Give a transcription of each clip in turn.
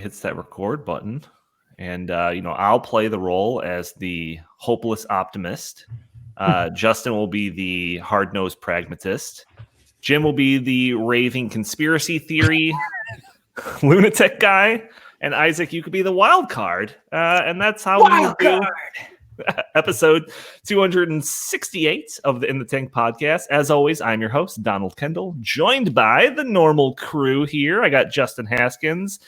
hits that record button. And, I'll play the role as the hopeless optimist. Justin will be the hard-nosed pragmatist. Jim will be the raving conspiracy theory lunatic guy. And Isaac, you could be the wild card. And that's how we will do episode 268 of the In the Tank podcast. As always, I'm your host, Donald Kendal, joined by the normal crew here. I got Justin Haskins,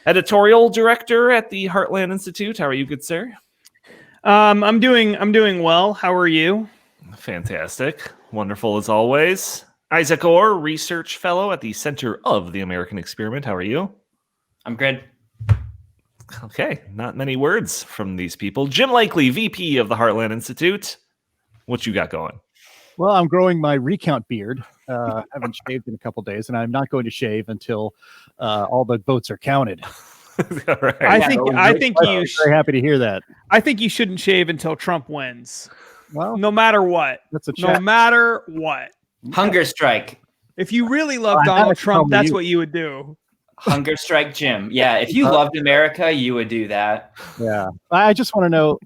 editorial director at the Heartland Institute. How are you, good sir? I'm doing well. How are you? Fantastic. Wonderful as always. Isaac Orr, research fellow at the Center of the American Experiment. How are you? I'm good. Okay, not many words from these people. Jim Lakely, VP of the Heartland Institute. What you got going? Well, I'm growing my recount beard. Haven't shaved in a couple days, and I'm not going to shave until all the votes are counted. Right. I think you. Very happy to hear that. I think you shouldn't shave until Trump wins. Well, No matter what. that's a No chat. matter what. Hunger strike. If you really love I Donald haven't Trump, told that's you. what you would do. Hunger strike, Jim. Yeah, if you loved America, you would do that. Yeah, I just want to know,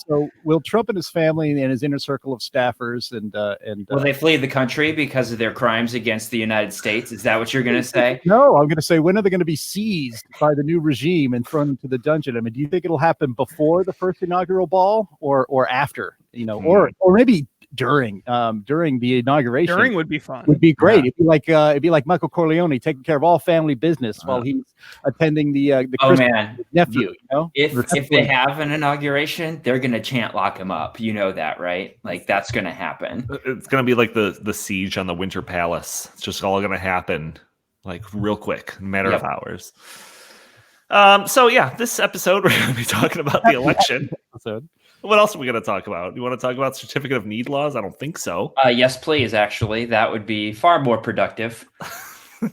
so will Trump and his family and his inner circle of staffers and Will they flee the country because of their crimes against the United States? Is that what you're going to say? No, I'm going to say, when are they going to be seized by the new regime and thrown into the dungeon? I mean, do you think it'll happen before the first inaugural ball or after? Or maybe during the inauguration? During would be fun. Would be great. Yeah. It'd be like Michael Corleone taking care of all family business while he's attending the Oh Christmas man, with nephew. if they have an inauguration, they're going to chant "lock him up." You know that, right? Like that's going to happen. It's going to be like the siege on the Winter Palace. It's just all going to happen like real quick, matter of hours. So yeah, this episode we're going to be talking about the election. What else are we going to talk about? You want to talk about certificate of need laws? I don't think so. Yes, please. Actually, that would be far more productive.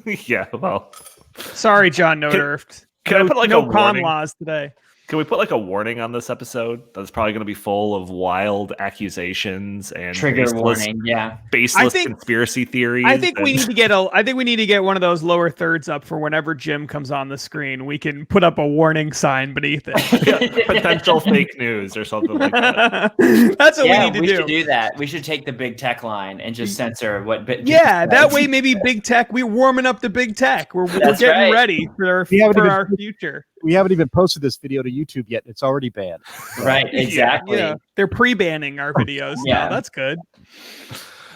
Yeah, well. Sorry, John Nodurft. Can I put like no a con warning? laws today. Can we put like a warning on this episode? That's probably going to be full of wild accusations and Trigger warning. Yeah. baseless conspiracy theories. I think we need to get one of those lower thirds up for whenever Jim comes on the screen. We can put up a warning sign beneath it. potential fake news or something like that. That's what we need to we do. should do that. We should take the big tech line and just censor what. Yeah, that way maybe big tech. We're warming up the big tech. We're getting ready for our future. We haven't even posted this video to YouTube yet. It's already banned. Right, exactly. Yeah. They're pre-banning our videos. Yeah. Now. That's good.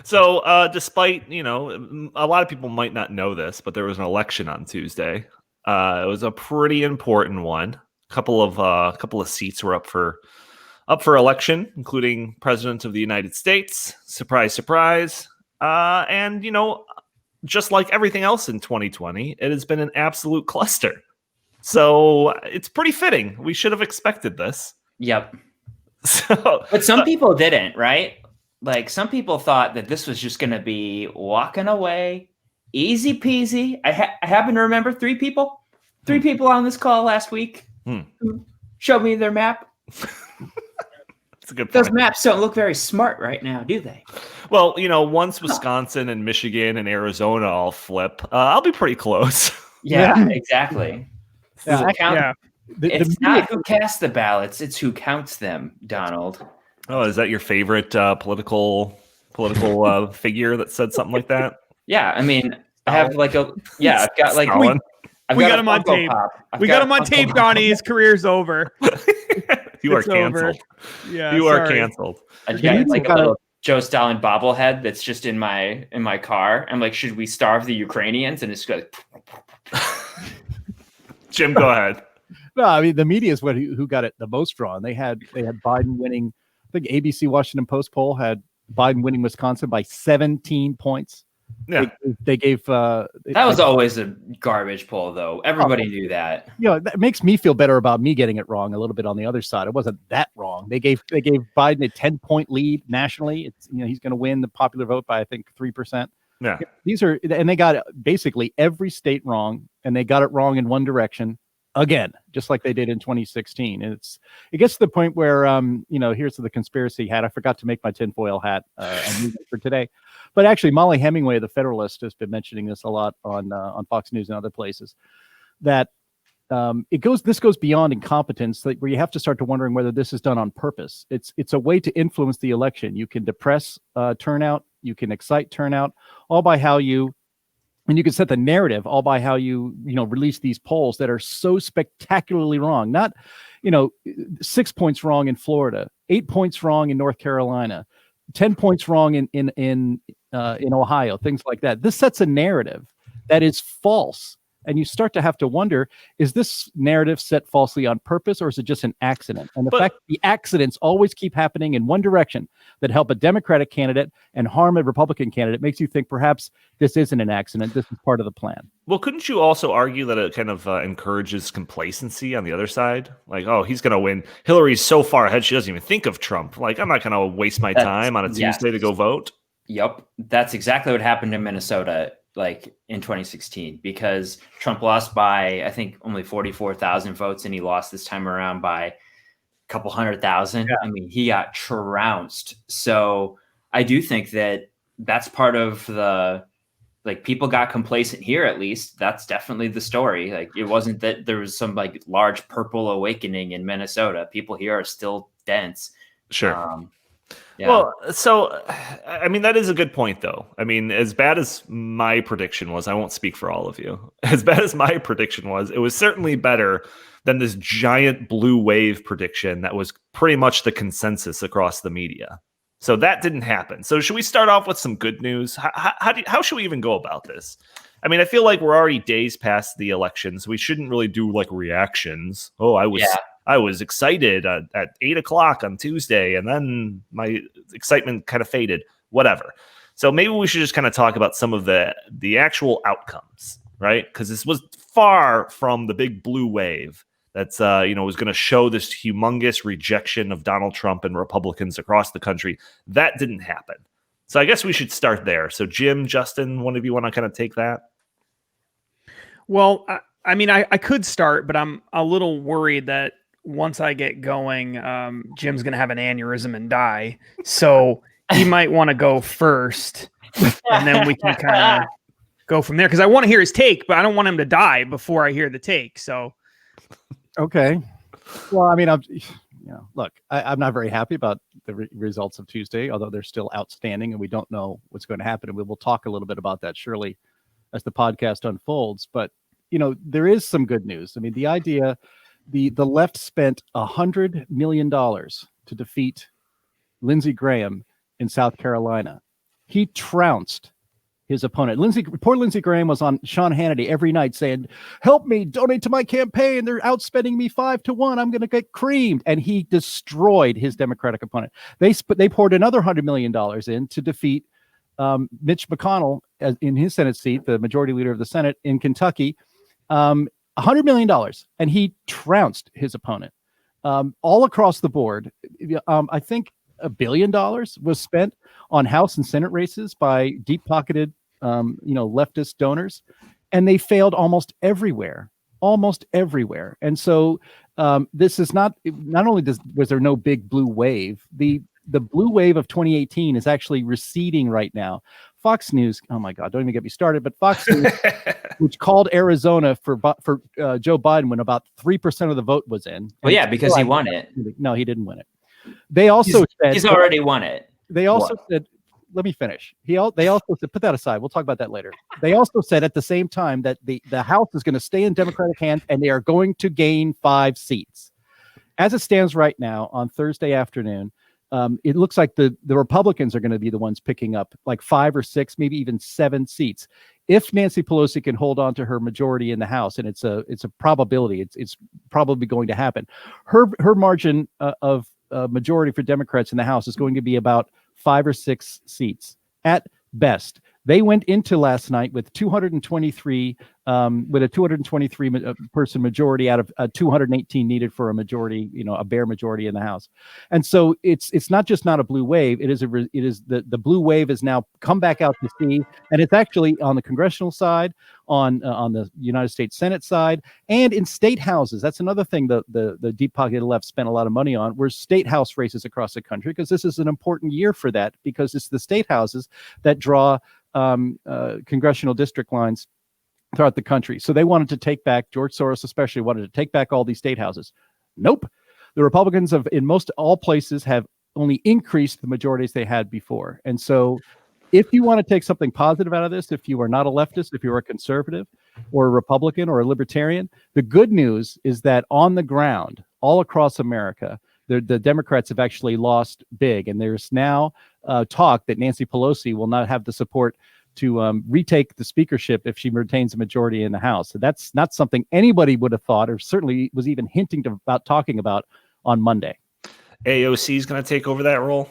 So, despite, a lot of people might not know this, but there was an election on Tuesday. It was a pretty important one. A couple of seats were up for election, including President of the United States. Surprise, surprise. And just like everything else in 2020, it has been an absolute cluster. So it's pretty fitting. We should have expected this. Yep. So, but some people didn't, right? Like some people thought that this was just going to be walking away, easy peasy. I happen to remember three people on this call last week who showed me their map. That's a good point. Those maps don't look very smart right now, do they? Well, once Wisconsin and Michigan and Arizona all flip, I'll be pretty close. Yeah. Exactly. It's not who casts the ballots; it's who counts them. Donald. Oh, is that your favorite political figure that said something like that? Yeah, I mean, I have like I've got like Stalin. We got him on tape. We got him on tape, Donnie. His career's over. You are canceled. Yeah, you are canceled. I got like a little Joe Stalin bobblehead that's just in my car. I'm like, should we starve the Ukrainians? And it's like. Jim, go ahead. No, I mean the media is who got it the most wrong. They had Biden winning. I think ABC Washington Post poll had Biden winning Wisconsin by 17 points. Yeah, they gave. That was always a garbage poll, though. Everybody knew that. That makes me feel better about me getting it wrong a little bit on the other side. It wasn't that wrong. They gave Biden a 10-point lead nationally. It's he's going to win the popular vote by I think 3%. Yeah, and they got basically every state wrong, and they got it wrong in one direction again, just like they did in 2016. And it gets to the point where here's the conspiracy hat. I forgot to make my tinfoil hat for today, but actually Molly Hemingway, the Federalist, has been mentioning this a lot on Fox News and other places, that This goes beyond incompetence, where you have to start to wondering whether this is done on purpose. It's a way to influence the election. You can depress turnout, you can excite turnout, all by how you, and you can set the narrative all by how you release these polls that are so spectacularly wrong. Not 6 points wrong in Florida, 8 points wrong in North Carolina, 10 points wrong in Ohio, things like that. This sets a narrative that is false. And you start to have to wonder, is this narrative set falsely on purpose, or is it just an accident? And the fact that the accidents always keep happening in one direction that help a Democratic candidate and harm a Republican candidate makes you think perhaps this isn't an accident. This is part of the plan. Well, couldn't you also argue that it kind of encourages complacency on the other side? Like, oh, he's going to win. Hillary's so far ahead, she doesn't even think of Trump. Like, I'm not going to waste my time on a Tuesday to go vote. Yep. That's exactly what happened in Minnesota, like in 2016, because Trump lost by, I think, only 44,000 votes, and he lost this time around by a couple 100,000. Yeah. I mean, he got trounced. So I do think that that's part of the, like, people got complacent here, at least. That's definitely the story. Like, it wasn't that there was some like large purple awakening in Minnesota. People here are still dense. Sure. Yeah. Well, so, I mean, that is a good point, though. I mean, as bad as my prediction was, I won't speak for all of you. As bad as my prediction was, it was certainly better than this giant blue wave prediction that was pretty much the consensus across the media. So that didn't happen. So should we start off with some good news? How should we even go about this? I mean, I feel like we're already days past the election, so we shouldn't really do like reactions. Oh, I was excited at 8:00 on Tuesday, and then my excitement kind of faded. Whatever. So maybe we should just kind of talk about some of the actual outcomes, right? Because this was far from the big blue wave that's was going to show this humongous rejection of Donald Trump and Republicans across the country. That didn't happen. So I guess we should start there. So Jim, Justin, one of you want to kind of take that? Well, I mean, I could start, but I'm a little worried that once I get going, Jim's going to have an aneurysm and die. So he might want to go first, and then we can kind of go from there. Because I want to hear his take, but I don't want him to die before I hear the take. So, okay. Well, I mean, look, I'm not very happy about the results of Tuesday, although they're still outstanding, and we don't know what's going to happen. And we will talk a little bit about that surely as the podcast unfolds. But there is some good news. I mean, the idea. The left spent $100 million to defeat Lindsey Graham in South Carolina. He trounced his opponent. Poor Lindsey Graham was on Sean Hannity every night saying, "Help me, donate to my campaign. They're outspending me 5-1. I'm going to get creamed." And he destroyed his Democratic opponent. They poured another $100 million in to defeat Mitch McConnell in his Senate seat, the majority leader of the Senate in Kentucky. $100 million, and he trounced his opponent all across the board. I think $1 billion was spent on House and Senate races by deep-pocketed, leftist donors, and they failed almost everywhere. And so this is not only was there no big blue wave, the blue wave of 2018 is actually receding right now. Fox News, oh my God, don't even get me started, but Fox News, which called Arizona for Joe Biden when about 3% of the vote was in. Well, yeah, because he won it. No, he didn't win it. They also said he's already won it. They also said, let me finish. They also said, put that aside. We'll talk about that later. They also said at the same time that the House is going to stay in Democratic hands and they are going to gain 5 seats. As it stands right now on Thursday afternoon, it looks like the Republicans are going to be the ones picking up like 5 or 6, maybe even 7 seats. If Nancy Pelosi can hold on to her majority in the House, and it's a probability, it's probably going to happen. Her margin of majority for Democrats in the House is going to be about 5 or 6 seats at best. They went into last night with 223, with a 223 person majority out of 218 needed for a majority, a bare majority in the House. And so it's not just not a blue wave. It is the blue wave is now come back out to sea, and it's actually on the congressional side, on the United States Senate side, and in state houses. That's another thing the deep pocketed left spent a lot of money on, were state house races across the country, because this is an important year for that, because it's the state houses that draw congressional district lines throughout the country. So they wanted to take back, George Soros especially wanted to take back all these state houses. Nope. The Republicans in most all places have only increased the majorities they had before. And so if you want to take something positive out of this, if you are not a leftist, if you're a conservative or a Republican or a libertarian, the good news is that on the ground, all across America, the Democrats have actually lost big. And there's now talk that Nancy Pelosi will not have the support to retake the speakership if she retains a majority in the House. So that's not something anybody would have thought, or certainly was even hinting about talking about on Monday. AOC is going to take over that role.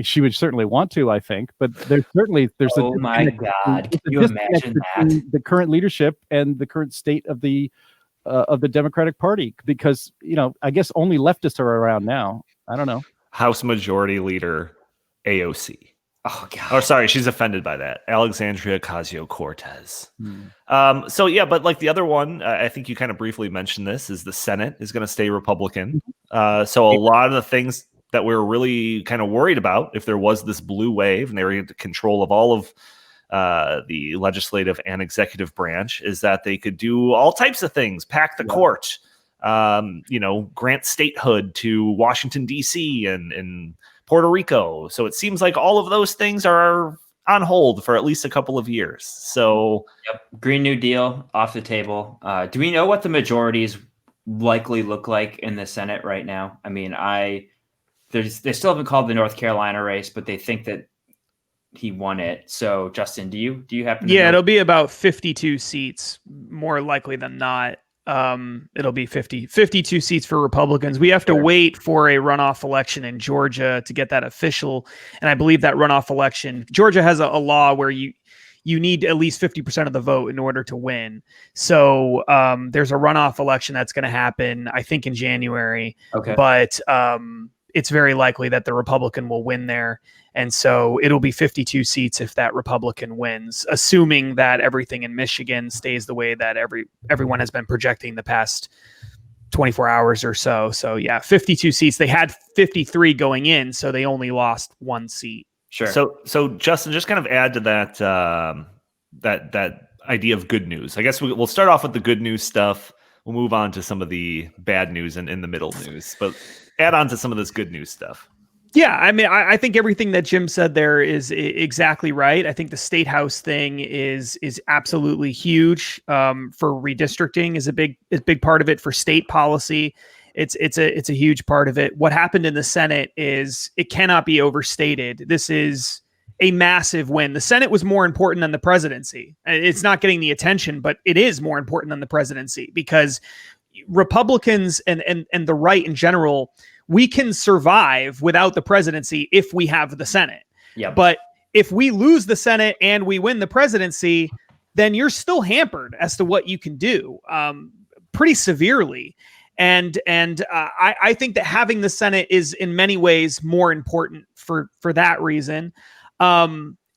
She would certainly want to, I think, but there's oh my God, can you imagine that? The current leadership and the current state of the Democratic Party, because I guess only leftists are around now. I don't know. House Majority Leader AOC. Oh God. Oh, sorry, she's offended by that. Alexandria Ocasio-Cortez. So yeah, but like the other one, I think you kind of briefly mentioned this, is the Senate is going to stay Republican. So a lot of the things that we were really kind of worried about, if there was this blue wave and they were in control of all of the legislative and executive branch, is that they could do all types of things, pack the court, grant statehood to Washington, D.C. and Puerto Rico. So it seems like all of those things are on hold for at least a couple of years. So Green New Deal off the table. Do we know what the majorities likely look like in the Senate right now? I mean, they still haven't called the North Carolina race, but they think that he won it. So Justin, do you happen to know? It'll be about 52 seats, more likely than not. It'll be 52 seats for Republicans. We have to wait for a runoff election in Georgia to get that official. And I believe that runoff election, Georgia has a law where you need at least 50% of the vote in order to win. So there's a runoff election that's going to happen, I think, in January. Okay. But it's very likely that the Republican will win there. And so it'll be 52 seats if that Republican wins, assuming that everything in Michigan stays the way that everyone has been projecting the past 24 hours or so. So yeah, 52 seats. They had 53 going in, so they only lost one seat. Sure. So Justin, just kind of add to that that idea of good news. I guess we'll start off with the good news stuff. We'll move on to some of the bad news and in the middle news, but add on to some of this good news stuff. Yeah, I mean, I think everything that Jim said there is exactly right. I think the state house thing is absolutely huge for redistricting. Is a big part of it for state policy. It's a huge part of it. What happened in the Senate is it cannot be overstated. This is a massive win. The Senate was more important than the presidency. It's not getting the attention, but it is more important than the presidency because Republicans and the right in general, we can survive without the presidency if we have the Senate. Yeah. But if we lose the Senate and we win the presidency, then you're still hampered as to what you can do pretty severely. And I think that having the Senate is in many ways more important for that reason.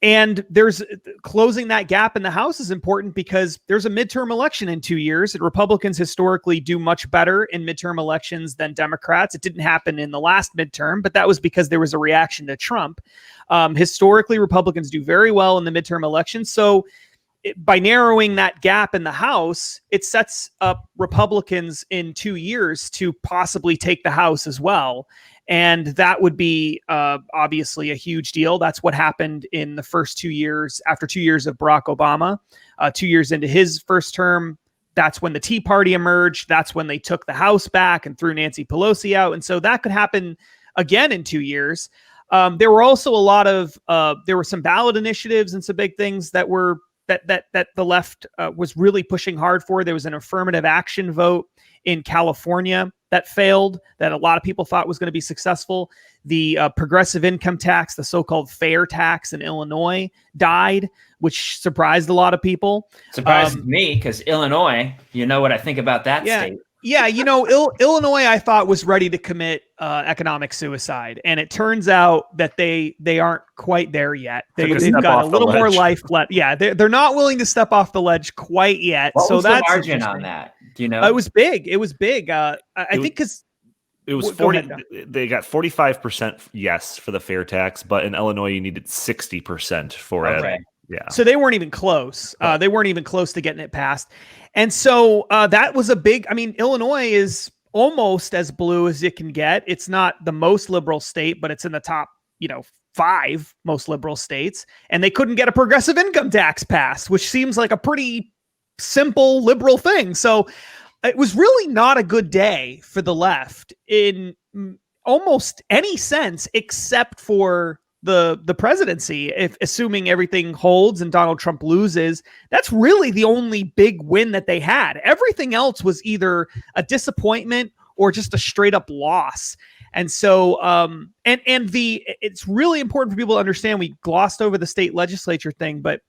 And there's closing that gap in the House is important because there's a midterm election in 2 years. And Republicans historically do much better in midterm elections than Democrats. It didn't happen in the last midterm, but that was because there was a reaction to Trump. Historically, Republicans do very well in the midterm elections. So by narrowing that gap in the House, it sets up Republicans in 2 years to possibly take the House as well. And that would be obviously a huge deal. That's what happened in the first 2 years, after 2 years of Barack Obama. 2 years into his first term, that's when the Tea Party emerged. That's when they took the House back and threw Nancy Pelosi out. And so that could happen again in 2 years. There were also there were some ballot initiatives and some big things that were that the left was really pushing hard for. There was an affirmative action vote in California that failed, that a lot of people thought was going to be successful. The progressive income tax, the so-called fair tax in Illinois, died, which surprised a lot of people. Surprised me because Illinois, you know what I think about that state. Yeah, Illinois, I thought was ready to commit economic suicide, and it turns out that they aren't quite there yet. They've got a little more life left. Yeah, they're not willing to step off the ledge quite yet. What was the margin on that? Do you know? It was big. I think because it was 40. They got 45% yes for the fair tax, but in Illinois you needed 60% for it Yeah. So they weren't even close. Right. They weren't even close to getting it passed. And so that was a big, I mean, Illinois is almost as blue as it can get. It's not the most liberal state, but it's in the top, 5 most liberal states. And they couldn't get a progressive income tax passed, which seems like a pretty simple liberal thing. So it was really not a good day for the left in almost any sense, except for the presidency. If assuming everything holds and Donald Trump loses, that's really the only big win that they had. Everything else was either a disappointment or just a straight up loss. And so, it's really important for people to understand. We glossed over the state legislature thing, but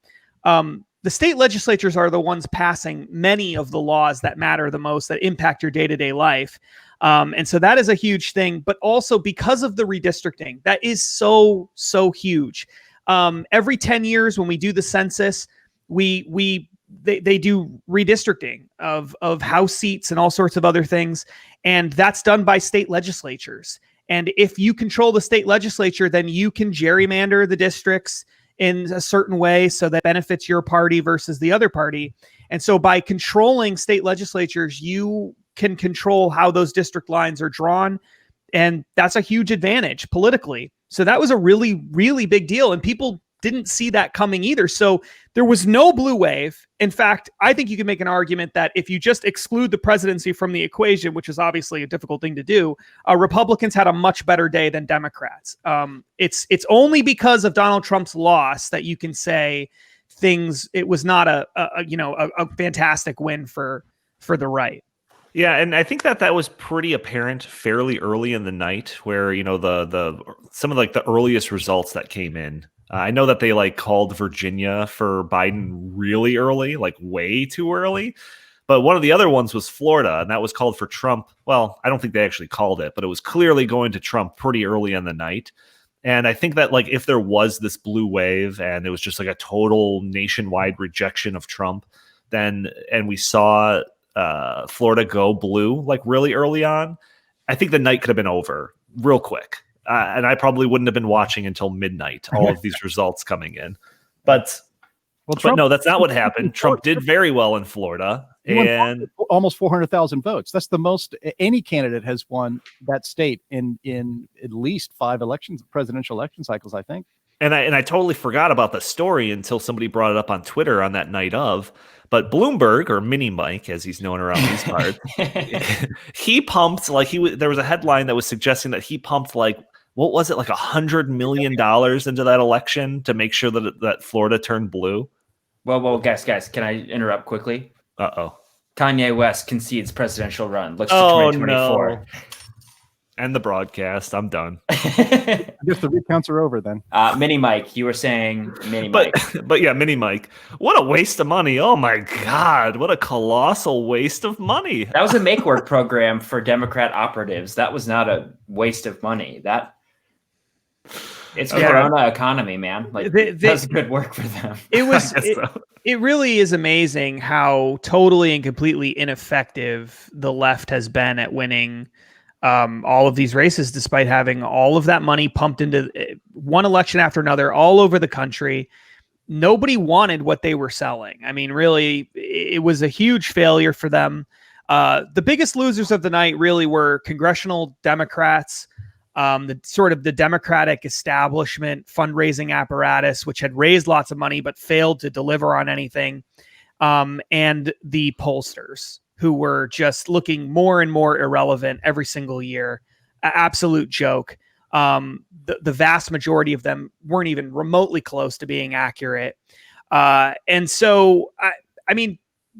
the state legislatures are the ones passing many of the laws that matter the most, that impact your day-to-day life. And so that is a huge thing, but also because of the redistricting, that is so huge. Every 10 years when we do the census, they do redistricting of House seats and all sorts of other things. And that's done by state legislatures. And if you control the state legislature, then you can gerrymander the districts in a certain way so that benefits your party versus the other party. And so by controlling state legislatures, you can control how those district lines are drawn. And that's a huge advantage politically. So that was a really, really big deal. And people didn't see that coming either. So there was no blue wave. In fact, I think you can make an argument that if you just exclude the presidency from the equation, which is obviously a difficult thing to do, Republicans had a much better day than Democrats. It's only because of Donald Trump's loss that you can say it was not a fantastic win for the right. Yeah, and I think that was pretty apparent fairly early in the night, where some of the earliest results that came in. I know that they called Virginia for Biden really early, way too early. But one of the other ones was Florida, and that was called for Trump. Well, I don't think they actually called it, but it was clearly going to Trump pretty early in the night. And I think that if there was this blue wave and it was just a total nationwide rejection of Trump, and we saw Florida go blue really early on, I think the night could have been over real quick. And I probably wouldn't have been watching until midnight, all of these results coming in. But no, that's not what happened. Trump did very well in Florida. And almost 400,000 votes. That's the most any candidate has won that state in at least 5 presidential election cycles, I think. And I totally forgot about the story until somebody brought it up on Twitter on that night of. But Bloomberg, or Mini Mike, as he's known around these parts, he pumped there was a headline that was suggesting that he pumped what was it, $100 million into that election to make sure that Florida turned blue. Well, guys, can I interrupt quickly? Uh-oh. Kanye West concedes presidential run. Looks to 2024. No. And the broadcast. I'm done. I guess the recounts are over then. Mini Mike, you were saying Mike. But yeah, Mini Mike. What a waste of money. Oh my God. What a colossal waste of money. That was a make-work program for Democrat operatives. That was not a waste of money. It's Corona economy, man. That's good work for them. It really is amazing how totally and completely ineffective the left has been at winning all of these races, despite having all of that money pumped into one election after another all over the country. Nobody wanted what they were selling. I mean, really, it was a huge failure for them. The biggest losers of the night really were congressional Democrats, the Democratic establishment fundraising apparatus, which had raised lots of money but failed to deliver on anything, and the pollsters, who were just looking more and more irrelevant every single year. Absolute joke. The vast majority of them weren't even remotely close to being accurate. And so, I mean,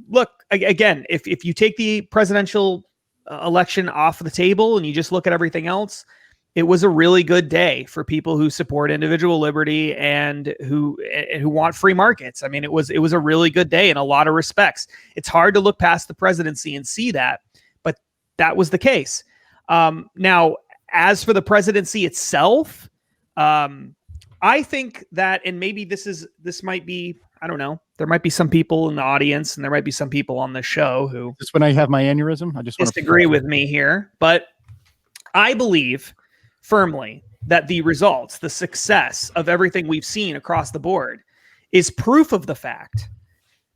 look, again, if you take the presidential election off the table and you just look at everything else, it was a really good day for people who support individual liberty and who want free markets. I mean, it was a really good day in a lot of respects. It's hard to look past the presidency and see that, but that was the case. Now, as for the presidency itself, I think that, and maybe this might be, I don't know, there might be some people in the audience and there might be some people on the show who just when I have my aneurysm, I just disagree with me here, but I believe firmly that the results, the success of everything we've seen across the board is proof of the fact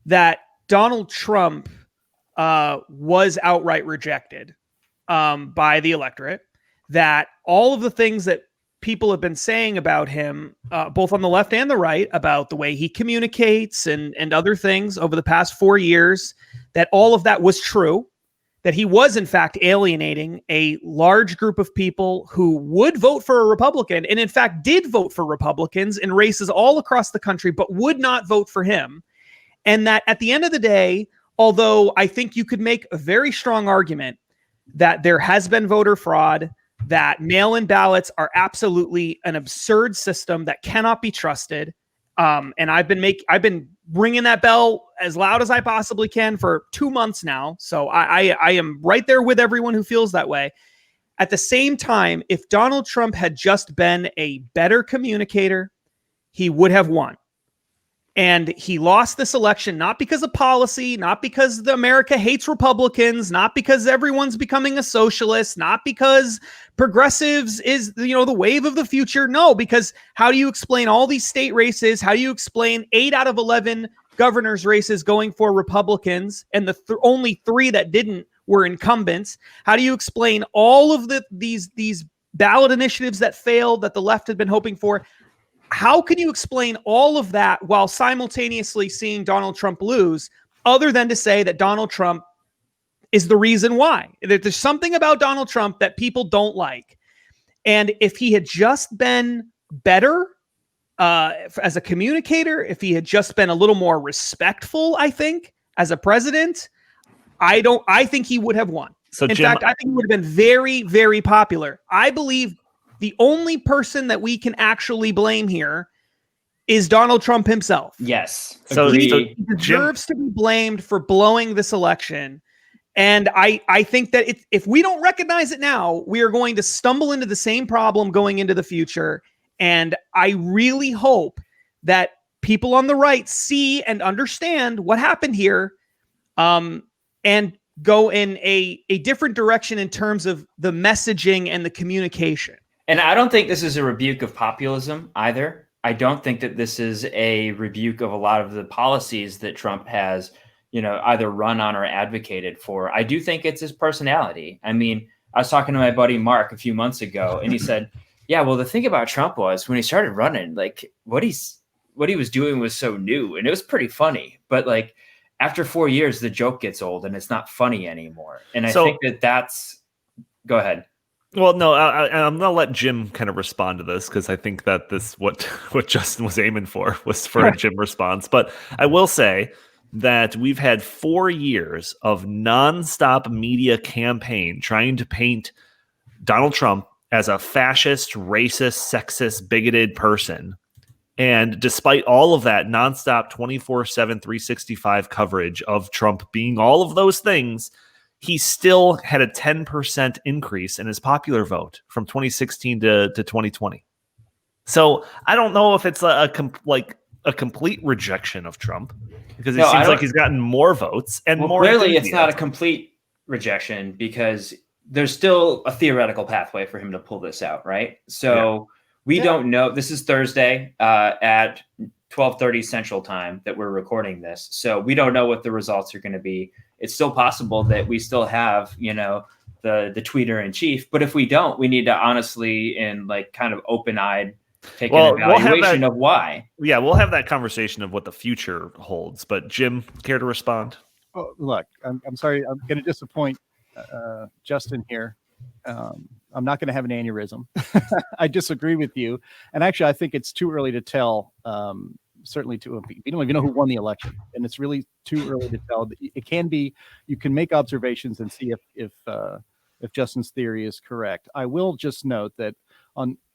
that Donald Trump was outright rejected by the electorate, that all of the things that people have been saying about him, both on the left and the right, about the way he communicates and other things over the past 4 years, that all of that was true, that he was in fact alienating a large group of people who would vote for a Republican, and in fact did vote for Republicans in races all across the country, but would not vote for him. And that at the end of the day, although I think you could make a very strong argument that there has been voter fraud, that mail-in ballots are absolutely an absurd system that cannot be trusted. And I've been ringing that bell as loud as I possibly can for 2 months now. So I am right there with everyone who feels that way. At the same time, if Donald Trump had just been a better communicator, he would have won. And he lost this election, not because of policy, not because America hates Republicans, not because everyone's becoming a socialist, not because progressives is, the wave of the future. No, because how do you explain all these state races? How do you explain 8 out of 11 governors races going for Republicans and the only 3 that didn't were incumbents? How do you explain all of these ballot initiatives that failed that the left had been hoping for? How can you explain all of that while simultaneously seeing Donald Trump lose, other than to say that Donald Trump is the reason why? There's something about Donald Trump that people don't like. And if he had just been better as a communicator, if he had just been a little more respectful, I think, as a president, I think he would have won. So in fact, I think he would have been very, very popular. I believe the only person that we can actually blame here is Donald Trump himself. Yes. So he deserves to be blamed for blowing this election. And I think that if we don't recognize it now, we are going to stumble into the same problem going into the future. And I really hope that people on the right see and understand what happened here, and go in a different direction in terms of the messaging and the communication. And I don't think this is a rebuke of populism either. I don't think that this is a rebuke of a lot of the policies that Trump has, either run on or advocated for. I do think it's his personality. I mean, I was talking to my buddy Mark a few months ago, and he said, yeah, well, the thing about Trump was when he started running, like what he was doing was so new, and it was pretty funny. But like after 4 years, the joke gets old and it's not funny anymore. And I think that's, go ahead. Well, no, I'm going to let Jim kind of respond to this, because I think that this what Justin was aiming for was for a Jim response. But I will say that we've had 4 years of nonstop media campaign trying to paint Donald Trump as a fascist, racist, sexist, bigoted person. And despite all of that nonstop 24/7, 365 coverage of Trump being all of those things, he still had a 10% increase in his popular vote from 2016 to 2020. So I don't know if it's a complete rejection of Trump, because it seems like he's gotten more votes and more. Clearly, it's not a complete rejection, because there's still a theoretical pathway for him to pull this out, right? So we don't know. This is Thursday at 12:30 Central Time that we're recording this. So we don't know what the results are going to be. It's still possible that we still have, the tweeter in chief. But if we don't, we need to honestly and kind of open-eyed take an evaluation of why. Yeah, we'll have that conversation of what the future holds. But Jim, care to respond? Oh, look, I'm sorry. I'm going to disappoint Justin here. I'm not going to have an aneurysm. I disagree with you. And actually, I think it's too early to tell. Certainly we don't even know who won the election, and it's really too early to tell. It can be, you can make observations and see if Justin's theory is correct. I will just note that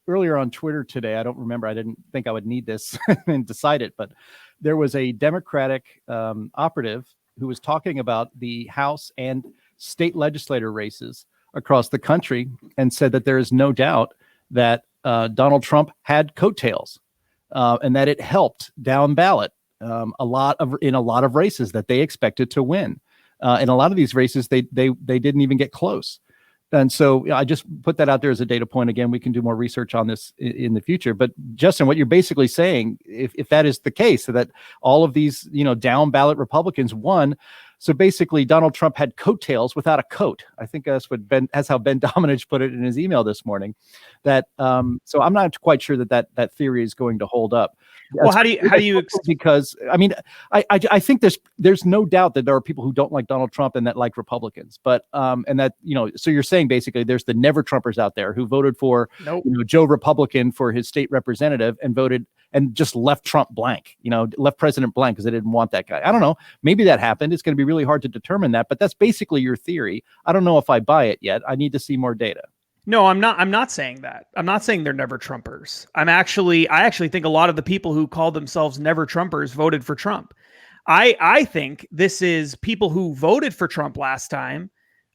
earlier on Twitter today, I don't remember, I didn't think I would need this and decide it, but there was a Democratic operative who was talking about the House and state legislator races across the country, and said that there is no doubt that Donald Trump had coattails. And that it helped down ballot in a lot of races that they expected to win. In a lot of these races, they didn't even get close. And so I just put that out there as a data point. Again, we can do more research on this in the future. But Justin, what you're basically saying, if that is the case, so that all of these, down ballot Republicans won. So basically, Donald Trump had coattails without a coat. I think that's how Ben Domenech put it in his email this morning. So I'm not quite sure that theory is going to hold up. Well, how do you because I mean, I think there's no doubt that there are people who don't like Donald Trump and that like Republicans, but and that so you're saying basically there's the never Trumpers out there who voted for Joe Republican for his state representative and voted and just left Trump blank, left President blank because they didn't want that guy. I don't know. Maybe that happened. It's going to be really hard to determine that, but that's basically your theory. I don't know if I buy it yet. I need to see more data. No, I'm not saying that. I'm not saying they're never Trumpers. I actually think a lot of the people who call themselves never Trumpers voted for Trump. I think this is people who voted for Trump last time,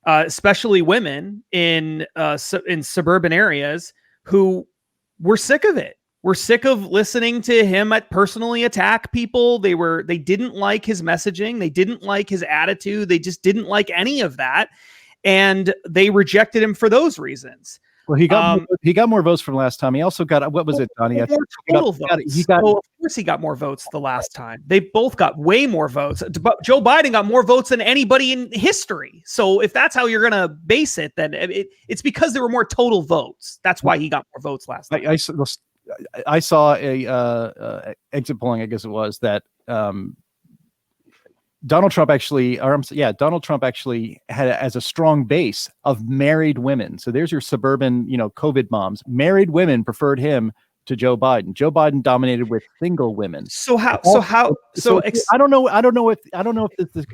especially women in suburban areas who were sick of it. We're sick of listening to him personally attack people. They didn't like his messaging. They didn't like his attitude. They just didn't like any of that. And they rejected him for those reasons. Well, he got more votes from last time. He also got, what was it, Donnie? Of course he got more votes the last time. They both got way more votes. But Joe Biden got more votes than anybody in history. So if that's how you're going to base it, then it's because there were more total votes. That's why he got more votes last time. I saw a exit polling, I guess it was, that Donald Trump actually had as a strong base of married women. So there's your suburban, COVID moms. Married women preferred him to Joe Biden. Joe Biden dominated with single women. I don't know if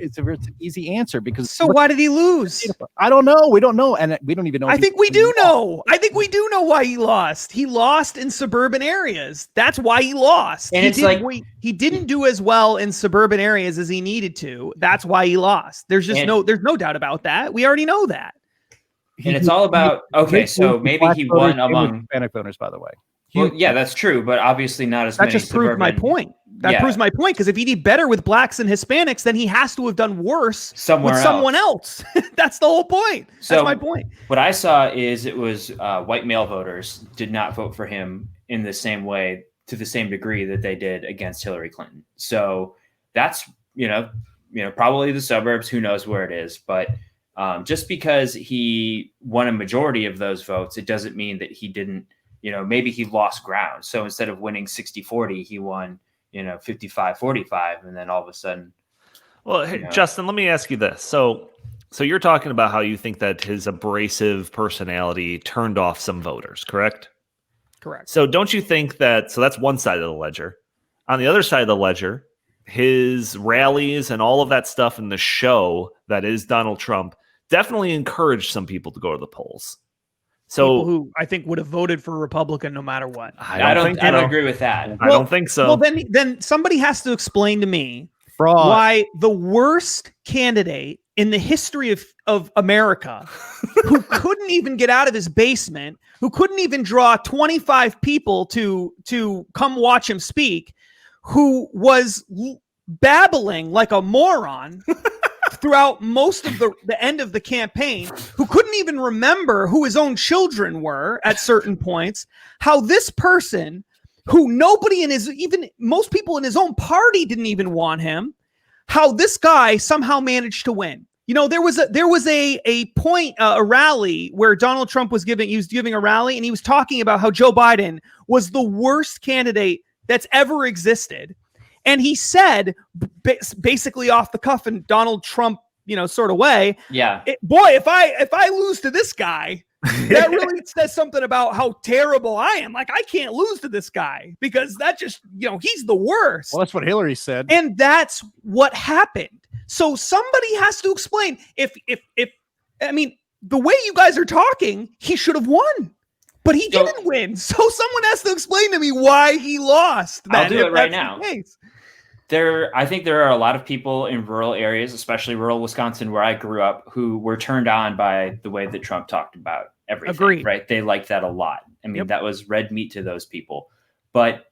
it's an easy answer because. So why did he lose? I don't know. We don't know, and we don't even know. I think we do know. I think we do know why he lost. He lost in suburban areas. That's why he lost. And he didn't do as well in suburban areas as he needed to. That's why he lost. There's no doubt about that. We already know that. And it's all about so maybe he won among Hispanic voters, by the way. Well, yeah, that's true, but obviously not as many. That just proved my point. That proves my point, because if he did better with blacks and Hispanics, then he has to have done worse with someone else. That's the whole point. That's my point. What I saw is it was white male voters did not vote for him in the same way, to the same degree that they did against Hillary Clinton. So that's, probably the suburbs, who knows where it is. But just because he won a majority of those votes, it doesn't mean that he didn't, maybe he lost ground. So instead of winning 60-40, he won, 55-45. And then all of a sudden. Well, hey, Justin, let me ask you this. So you're talking about how you think that his abrasive personality turned off some voters, correct? Correct. So don't you think that, so that's one side of the ledger. On the other side of the ledger, his rallies and all of that stuff in the show that is Donald Trump definitely encouraged some people to go to the polls. So people who I think would have voted for a Republican no matter what. I don't agree with that. I don't think so. Well, then somebody has to explain to me why the worst candidate in the history of America, who couldn't even get out of his basement, who couldn't even draw 25 people to come watch him speak, who was babbling like a moron throughout most of the end of the campaign, who couldn't even remember who his own children were at certain points, how this person, who most people in his own party didn't even want him, how this guy somehow managed to win. There was a point, a rally where Donald Trump was giving a rally, and he was talking about how Joe Biden was the worst candidate that's ever existed. And he said, basically off the cuff in Donald Trump, sort of way, if I lose to this guy, that really says something about how terrible I am. Like, I can't lose to this guy because that just, he's the worst. Well, that's what Hillary said. And that's what happened. So somebody has to explain if the way you guys are talking, he should have won. But he didn't win. So someone has to explain to me why he lost. I'll do it right now. I think there are a lot of people in rural areas, especially rural Wisconsin, where I grew up, who were turned on by the way that Trump talked about everything. Agreed. Right? They liked that a lot. I mean, that was red meat to those people. But,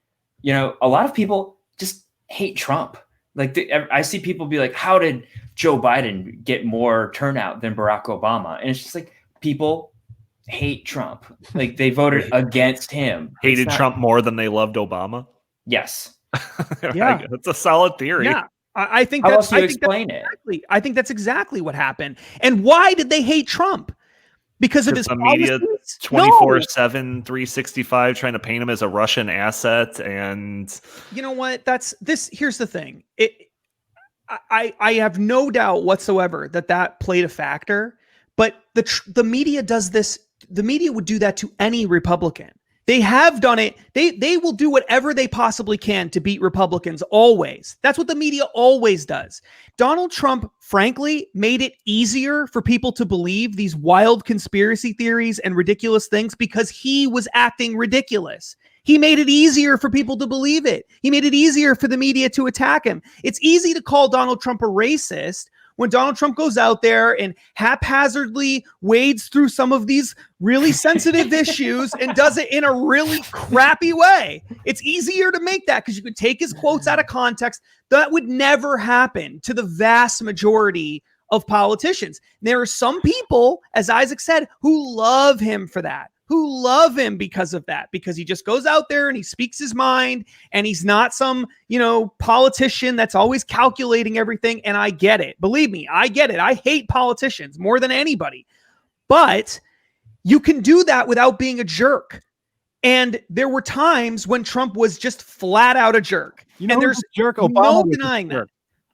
a lot of people just hate Trump. Like, I see people be like, how did Joe Biden get more turnout than Barack Obama? And it's just like, people hate Trump. Like they voted against him. Hated Trump more than they loved Obama. Yes. Yeah. That's a solid theory. Yeah. I think How that's, else do you I think explain that's it? exactly, I think that's exactly what happened. And why did they hate Trump? Because of his the media policies? 24/7, 365 trying to paint him as a Russian asset. And you know what? Here's the thing. I have no doubt whatsoever that played a factor, but the media does this. The media would do that to any Republican. They have done it. They will do whatever they possibly can to beat Republicans always. That's what the media always does. Donald Trump, frankly, made it easier for people to believe these wild conspiracy theories and ridiculous things because he was acting ridiculous. He made it easier for people to believe it. He made it easier for the media to attack him. It's easy to call Donald Trump a racist when Donald Trump goes out there and haphazardly wades through some of these really sensitive issues and does it in a really crappy way. It's easier to make that because you could take his quotes out of context. That would never happen to the vast majority of politicians. There are some people, as Isaac said, who love him for that, who love him because of that, because he just goes out there and he speaks his mind and he's not some, politician that's always calculating everything. And I get it. Believe me, I get it. I hate politicians more than anybody, but you can do that without being a jerk. And there were times when Trump was just flat out a jerk. And there's jerk. Obama no was denying that.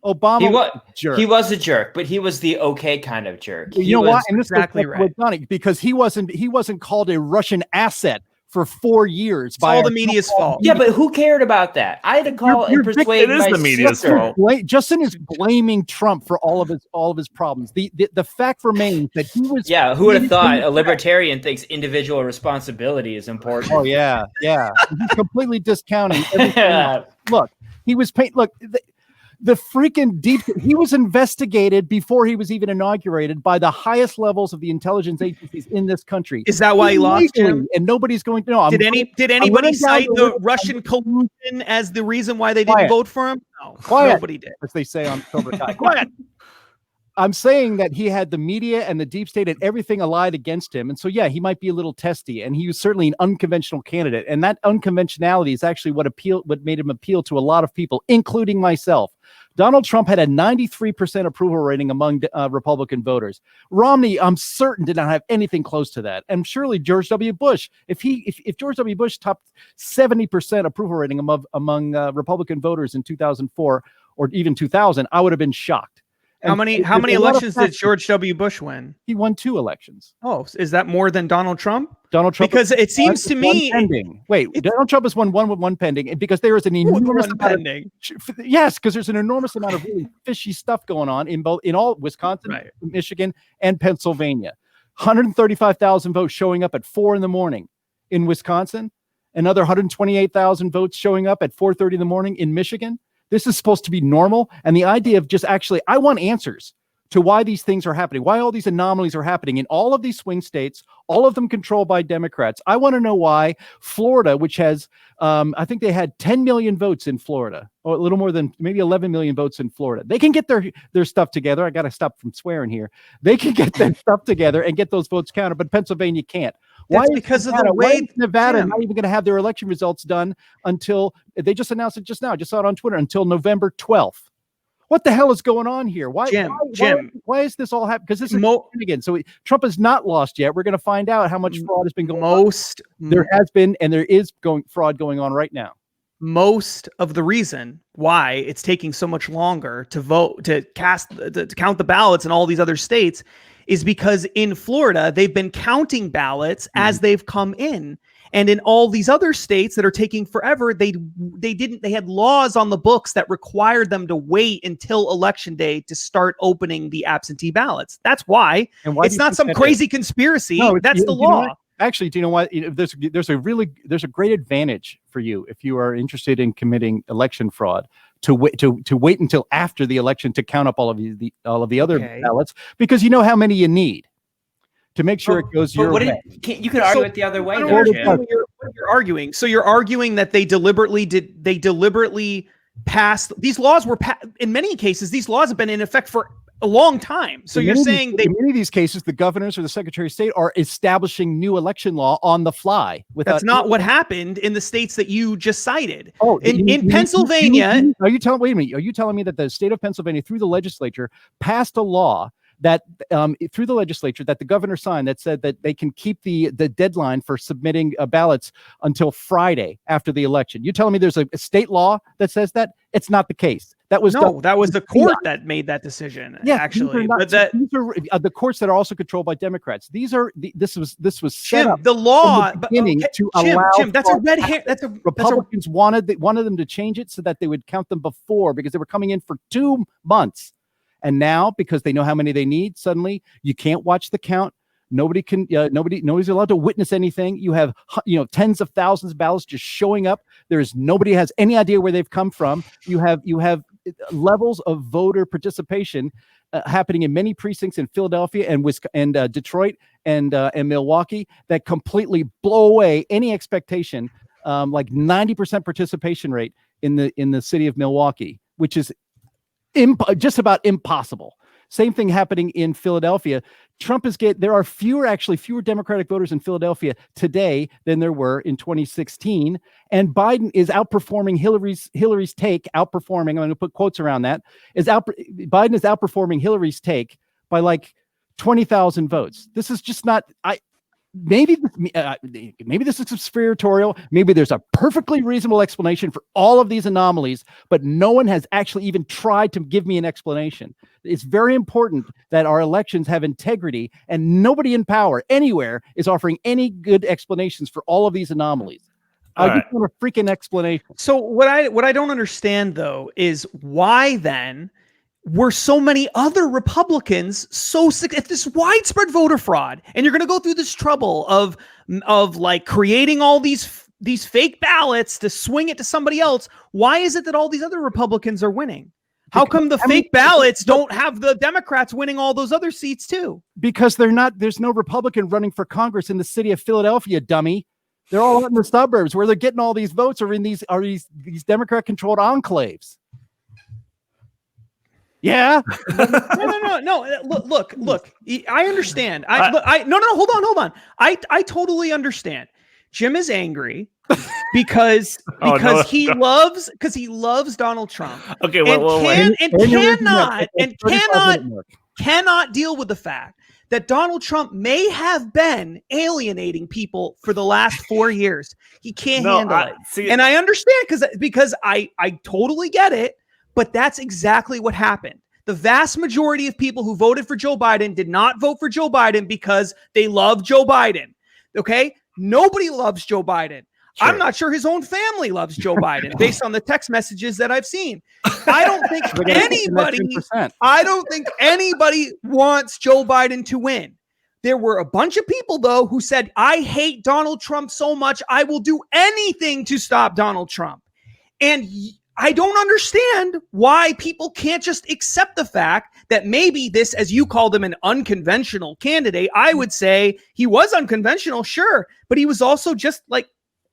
Obama was a jerk. He was a jerk, but he was the okay kind of jerk. You know why? And this exactly is right. Donnie, because he wasn't called a Russian asset for 4 years. It's all the media's fault. Yeah, but who cared about that? I had to call and persuade it is my the media's sister. fault. Justin is blaming Trump for all of his problems. The fact remains that he was. Yeah, who would have thought a libertarian thinks individual responsibility is important? Oh yeah. He's completely discounting everything. Look, he was paid. Look. The freaking he was investigated before he was even inaugurated by the highest levels of the intelligence agencies in this country. Is that why he lost, Jim? And nobody's going to know. Did anybody cite the Russian collusion as the reason why they didn't vote for him? No, nobody did. As they say on Cobra Kai. Quiet. I'm saying that he had the media and the deep state and everything allied against him. And so, yeah, he might be a little testy, and he was certainly an unconventional candidate. And that unconventionality is actually what made him appeal to a lot of people, including myself. Donald Trump had a 93% approval rating among Republican voters. Romney, I'm certain, did not have anything close to that. And surely George W. Bush, if George W. Bush topped 70% approval rating among Republican voters in 2004 or even 2000, I would have been shocked. How many elections did George W. Bush win? He won 2 elections. Oh, is that more than Donald Trump? Donald Trump, because it seems to me pending. Wait, Donald Trump has won one pending, because there is an enormous amount yes, because there's an enormous amount of really fishy stuff going on in all Wisconsin, right, Michigan, and Pennsylvania. 135,000 votes showing up at 4 a.m. in Wisconsin. Another 128,000 votes showing up at 4:30 a.m. in Michigan. This is supposed to be normal. And the idea of just I want answers to why these things are happening, why all these anomalies are happening in all of these swing states, all of them controlled by Democrats. I want to know why Florida, which has, I think they had 10 million votes in Florida, or a little more than maybe 11 million votes in Florida. They can get their stuff together. I got to stop from swearing here. They can get their stuff together and get those votes counted, but Pennsylvania can't. Why? Because of the way Nevada not even going to have their election results done until they just announced it just now. I just saw it on Twitter, until November 12th. What the hell is going on here? Why is this all happening? Because this is again. So Trump has not lost yet. We're going to find out how much fraud has been going on. There has been, and there is fraud going on right now. Most of the reason why it's taking so much longer to vote, to count the ballots in all these other states, is because in Florida, they've been counting ballots as they've come in. And in all these other states that are taking forever, they had laws on the books that required them to wait until election day to start opening the absentee ballots. That's why. And why it's not some crazy conspiracy. No, that's the law. Actually, do you know what? There's a great advantage for you if you are interested in committing election fraud to wait until after the election to count up all of the other ballots, because you know how many you need to make sure it goes your way. You could argue it the other way. You're arguing. So you're arguing that they deliberately passed. These laws were in many cases. These laws have been in effect for a long time. So you're saying in many of these cases, the governors or the Secretary of State are establishing new election law on the fly. That's not what happened in the states that you just cited. Oh, in Pennsylvania. Are you telling? Wait a minute. Are you telling me that the state of Pennsylvania, through the legislature, passed a law that the governor signed that said that they can keep the deadline for submitting ballots until Friday after the election? You're telling me there's a state law that says that? It's not the case. That was the court that made that decision. Yeah, actually, but these are the courts that are also controlled by Democrats. This was set up the law from the beginning to allow. Jim, that's a red hair. Republicans wanted them to change it so that they would count them before, because they were coming in for 2 months. And now, because they know how many they need, suddenly you can't watch the count. Nobody's allowed to witness anything. You have, tens of thousands of ballots just showing up. Nobody has any idea where they've come from. You have levels of voter participation happening in many precincts in Philadelphia and Detroit and Milwaukee that completely blow away any expectation. Like 90% participation rate in the city of Milwaukee, which is just about impossible. Same thing happening in Philadelphia. There are fewer Democratic voters in Philadelphia today than there were in 2016. And Biden is outperforming Hillary's take, I'm going to put quotes around that, Biden is outperforming Hillary's take by like 20,000 votes. This is just not, maybe this is conspiratorial. Maybe there's a perfectly reasonable explanation for all of these anomalies, but no one has actually even tried to give me an explanation. It's very important that our elections have integrity, and nobody in power anywhere is offering any good explanations for all of these anomalies. I just want a freaking explanation. So what I don't understand though is why then were so many other Republicans so sick at this widespread voter fraud, and you're going to go through this trouble of like creating all these fake ballots to swing it to somebody else. Why is it that all these other Republicans are winning? How come the fake ballots don't have the Democrats winning all those other seats too? Because there's no Republican running for Congress in the city of Philadelphia, dummy. They're all out in the suburbs where they're getting all these votes, or in these Democrat controlled enclaves. Yeah. No. Look. I understand. Hold on. I totally understand. Jim is angry because he loves Donald Trump. Okay, cannot deal with the fact that Donald Trump may have been alienating people for the last 4 years. He can't handle it. And I understand because I totally get it, but that's exactly what happened. The vast majority of people who voted for Joe Biden did not vote for Joe Biden because they love Joe Biden. Okay? Nobody loves Joe Biden. Sure. I'm not sure his own family loves Joe Biden based on the text messages that I've seen. I don't think anybody wants Joe Biden to win. There were a bunch of people, though, who said, I hate Donald Trump so much, I will do anything to stop Donald Trump. And I don't understand why people can't just accept the fact that maybe this, as you called him, an unconventional candidate. I would say he was unconventional, sure, but he was also just like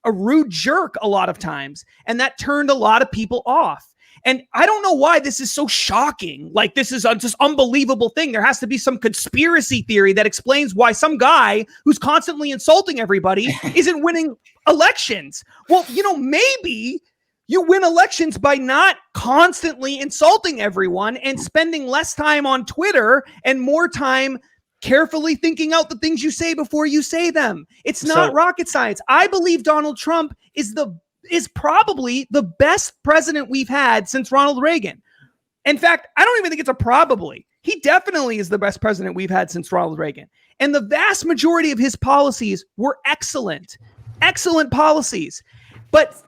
a rude jerk a lot of times. And that turned a lot of people off. And I don't know why this is so shocking. Like, this is just unbelievable thing. There has to be some conspiracy theory that explains why some guy who's constantly insulting everybody isn't winning elections. Well, maybe you win elections by not constantly insulting everyone and spending less time on Twitter and more time carefully thinking out the things you say before you say them. It's not rocket science. I believe Donald Trump is probably the best president we've had since Ronald Reagan. In fact, I don't even think it's a probably. He definitely is the best president we've had since Ronald Reagan. And the vast majority of his policies were excellent policies. But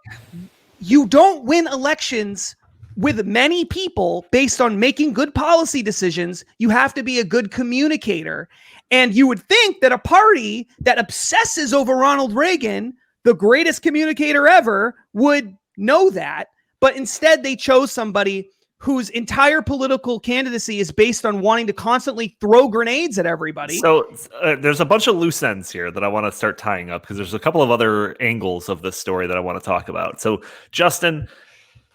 you don't win elections with many people based on making good policy decisions. You have to be a good communicator. And you would think that a party that obsesses over Ronald Reagan, the greatest communicator ever, would know that. But instead, they chose somebody whose entire political candidacy is based on wanting to constantly throw grenades at everybody. So there's a bunch of loose ends here that I want to start tying up, because there's a couple of other angles of this story that I want to talk about. So, Justin,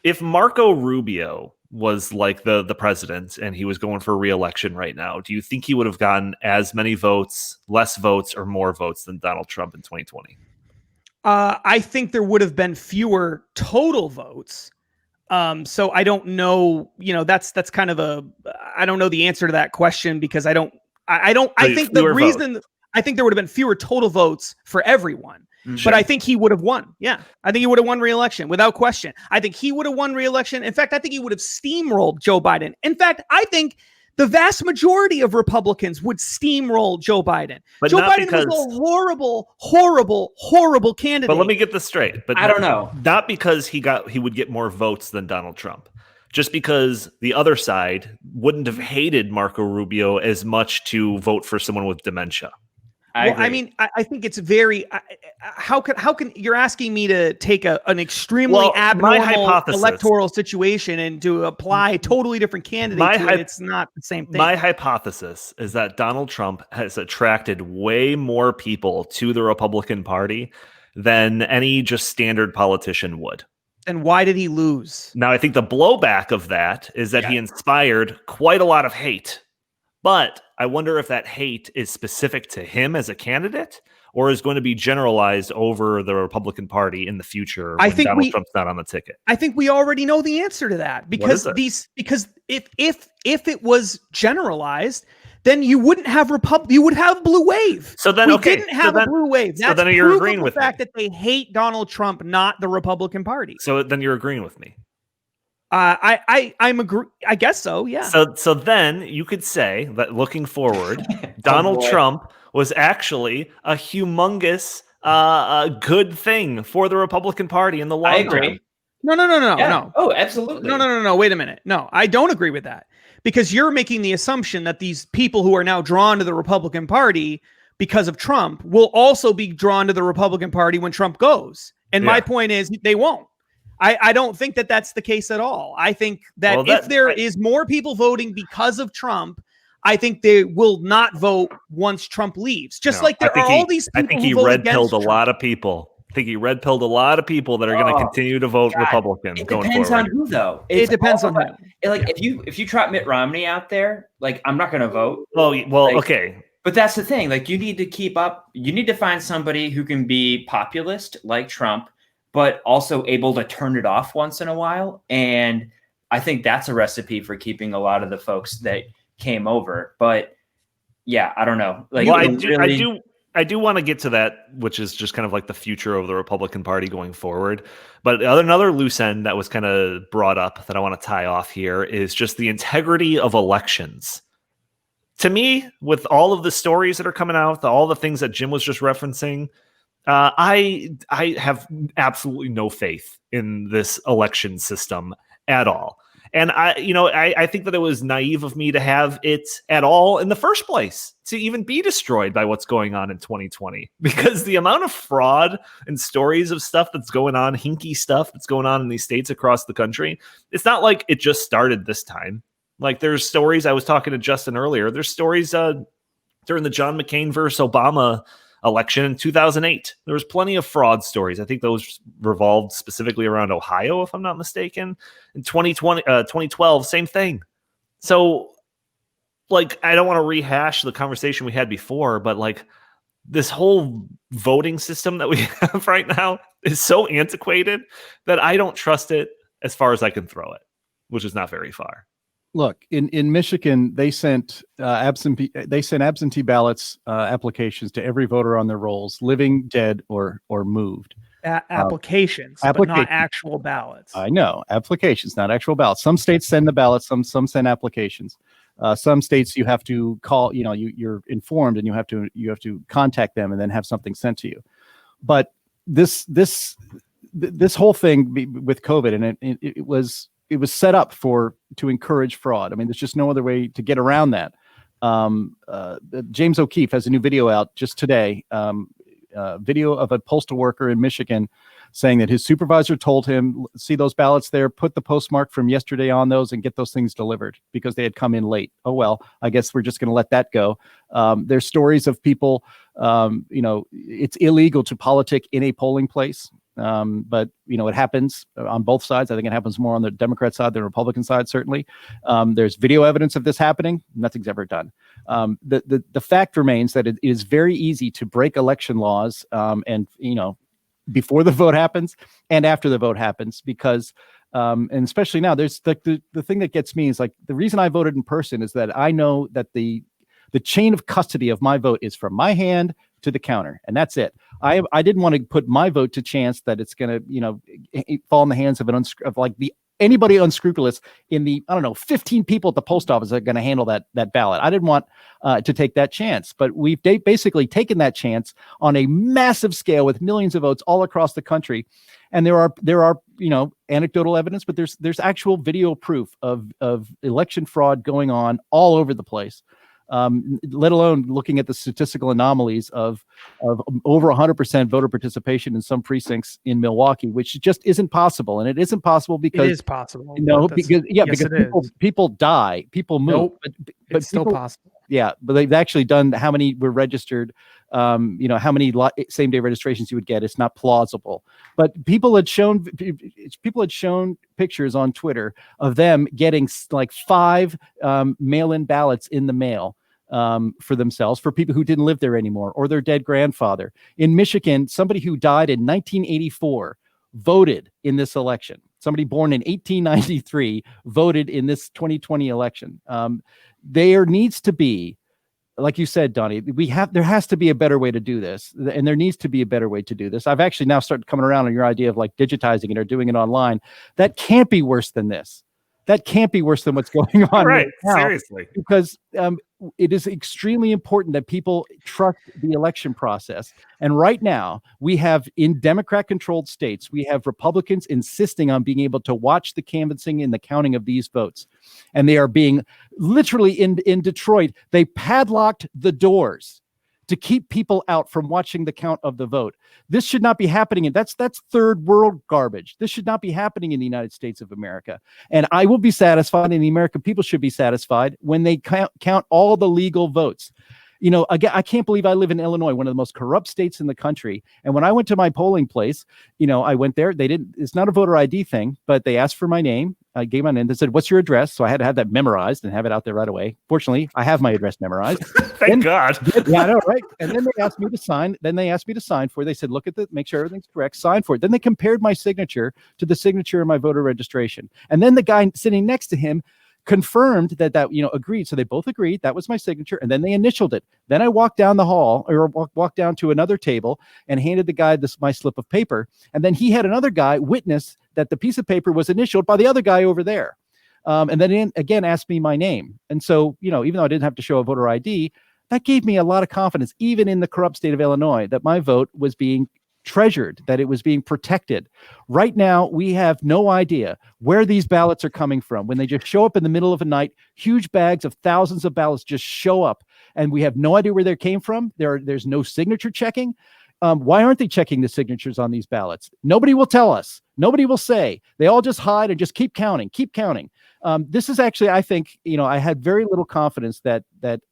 if Marco Rubio was like the president and he was going for re-election right now, do you think he would have gotten as many votes, less votes, or more votes than Donald Trump in 2020? I think there would have been fewer total votes. So I don't know, that's kind of I don't know the answer to that question because I think the reason I think there would have been fewer total votes for everyone. But I think he would have won. Yeah. I think he would have won re-election without question. I think he would have won re-election. In fact, I think he would have steamrolled Joe Biden. In fact, I think the vast majority of Republicans would steamroll Joe Biden. But Joe Biden was a horrible, horrible, horrible candidate. But let me get this straight. But I don't know. Not because he would get more votes than Donald Trump. Just because the other side wouldn't have hated Marco Rubio as much to vote for someone with dementia. I mean, I think it's very. How can you're asking me to take an extremely abnormal electoral situation and to apply a totally different candidate to it? It's not the same thing. My hypothesis is that Donald Trump has attracted way more people to the Republican Party than any just standard politician would. Then why did he lose? Now, I think the blowback of that is that he inspired quite a lot of hate. But I wonder if that hate is specific to him as a candidate or is going to be generalized over the Republican Party in the future when Donald Trump's not on the ticket. I think we already know the answer to that because if it was generalized, then you wouldn't have you would have blue wave. So then we didn't have a blue wave. That's so then you're agreeing with the fact that they hate Donald Trump, not the Republican Party. So then you're agreeing with me. I'm agree. I guess so. Yeah. So then you could say that looking forward, Donald Trump was actually a humongous, good thing for the Republican Party in the long term. No. Oh, absolutely. No. Wait a minute. No, I don't agree with that because you're making the assumption that these people who are now drawn to the Republican Party because of Trump will also be drawn to the Republican Party when Trump goes. And my point is they won't. I don't think that that's the case at all. I think that if there is more people voting because of Trump, I think they will not vote once Trump leaves. Just like there are all these people I think he red-pilled a lot of people. I think he red-pilled a lot of people that are going to continue to vote Republican going forward. It depends on who, though. It depends on who. Like if you trot Mitt Romney out there, like I'm not going to vote. Well, okay. But that's the thing. Like you need to keep up. You need to find somebody who can be populist like Trump, but also able to turn it off once in a while. And I think that's a recipe for keeping a lot of the folks that came over. But yeah, I don't know. Like, well, I do want to get to that, which is just kind of like the future of the Republican Party going forward. But another loose end that was kind of brought up that I want to tie off here is just the integrity of elections. To me, with all of the stories that are coming out, all the things that Jim was just referencing, I have absolutely no faith in this election system at all. And I think that it was naive of me to have it at all in the first place, to even be destroyed by what's going on in 2020, because the amount of fraud and stories of stuff that's going on, hinky stuff that's going on in these states across the country, it's not like it just started this time. Like there's stories, I was talking to Justin earlier, there's stories during the John McCain versus Obama election in 2008. There was plenty of fraud stories. I think those revolved specifically around Ohio, if I'm not mistaken. In 2012, same thing. So, like, I don't want to rehash the conversation we had before, but like this whole voting system that we have right now is so antiquated that I don't trust it as far as I can throw it, which is not very far. Look, in Michigan, they sent absentee ballots applications to every voter on their rolls, living, dead, or moved. Applications, but not actual ballots. I know, applications, not actual ballots. Some states send the ballots, some send applications. Some states you have to call, you're informed and you have to contact them and then have something sent to you. But this whole thing with COVID, and it was set up to encourage fraud. I mean, there's just no other way to get around that. James O'Keefe has a new video out just today, video of a postal worker in Michigan saying that his supervisor told him, see those ballots there, put the postmark from yesterday on those and get those things delivered because they had come in late. Oh, well, I guess we're just going to let that go. There's stories of people, it's illegal to politic in a polling place. But it happens on both sides. I think it happens more on the Democrat side than the Republican side. Certainly, there's video evidence of this happening. Nothing's ever done. The fact remains that it is very easy to break election laws, and before the vote happens and after the vote happens, because and especially now, there's the thing that gets me is like the reason I voted in person is that I know that the chain of custody of my vote is from my hand to the counter, and that's it. I didn't want to put my vote to chance that it's going to fall in the hands of anybody unscrupulous in the 15 people at the post office that are going to handle that ballot. I didn't want to take that chance, but we've basically taken that chance on a massive scale with millions of votes all across the country. And there are anecdotal evidence, but there's actual video proof of election fraud going on all over the place. Let alone looking at the statistical anomalies of over 100% voter participation in some precincts in Milwaukee, which just isn't possible. And it isn't possible because it is possible. Because people die, people move. Nope, but it's still possible. Yeah, but they've actually done how many were registered, how many same day registrations you would get. It's not plausible. But people had shown pictures on Twitter of them getting like 5 mail-in ballots in the mail for themselves, for people who didn't live there anymore or their dead grandfather. In Michigan, somebody who died in 1984 voted in this election. Somebody born in 1893 voted in this 2020 election. There needs to be, like you said, Donnie, there has to be a better way to do this. And there needs to be a better way to do this. I've actually now started coming around on your idea of like digitizing it or doing it online. That can't be worse than this. That can't be worse than what's going on right now, seriously. Because it is extremely important that people trust the election process. And right now, we have in Democrat-controlled states, we have Republicans insisting on being able to watch the canvassing and the counting of these votes. And they are being literally in Detroit, they padlocked the doors to keep people out from watching the count of the vote. This should not be happening. And that's third world garbage. This should not be happening in the United States of America. And I will be satisfied, and the American people should be satisfied when they count all the legal votes. Again, I can't believe I live in Illinois, one of the most corrupt states in the country. And when I went to my polling place, I went there. It's not a voter ID thing, but they asked for my name. I gave my name. They said, "What's your address?" So I had to have that memorized and have it out there right away. Fortunately, I have my address memorized. Thank God. Yeah, I know, right? And then they asked me to sign. For it. They said, "Look at make sure everything's correct. Sign for it." Then they compared my signature to the signature in my voter registration. And then the guy sitting next to him confirmed that agreed. So they both agreed that was my signature, and then they initialed it. Then I walked down the hall or walked down to another table and handed the guy my slip of paper. And then he had another guy witness that the piece of paper was initialed by the other guy over there. And then again asked me my name. And so, even though I didn't have to show a voter ID, that gave me a lot of confidence, even in the corrupt state of Illinois, that my vote was being treasured, that it was being protected. Right now, we have no idea where these ballots are coming from. When they just show up in the middle of a night, huge bags of thousands of ballots just show up, and we have no idea where they came from. There's no signature checking. Why aren't they checking the signatures on these ballots? Nobody will tell us. Nobody will say. They all just hide and just keep counting. This is actually, I think, I had very little confidence that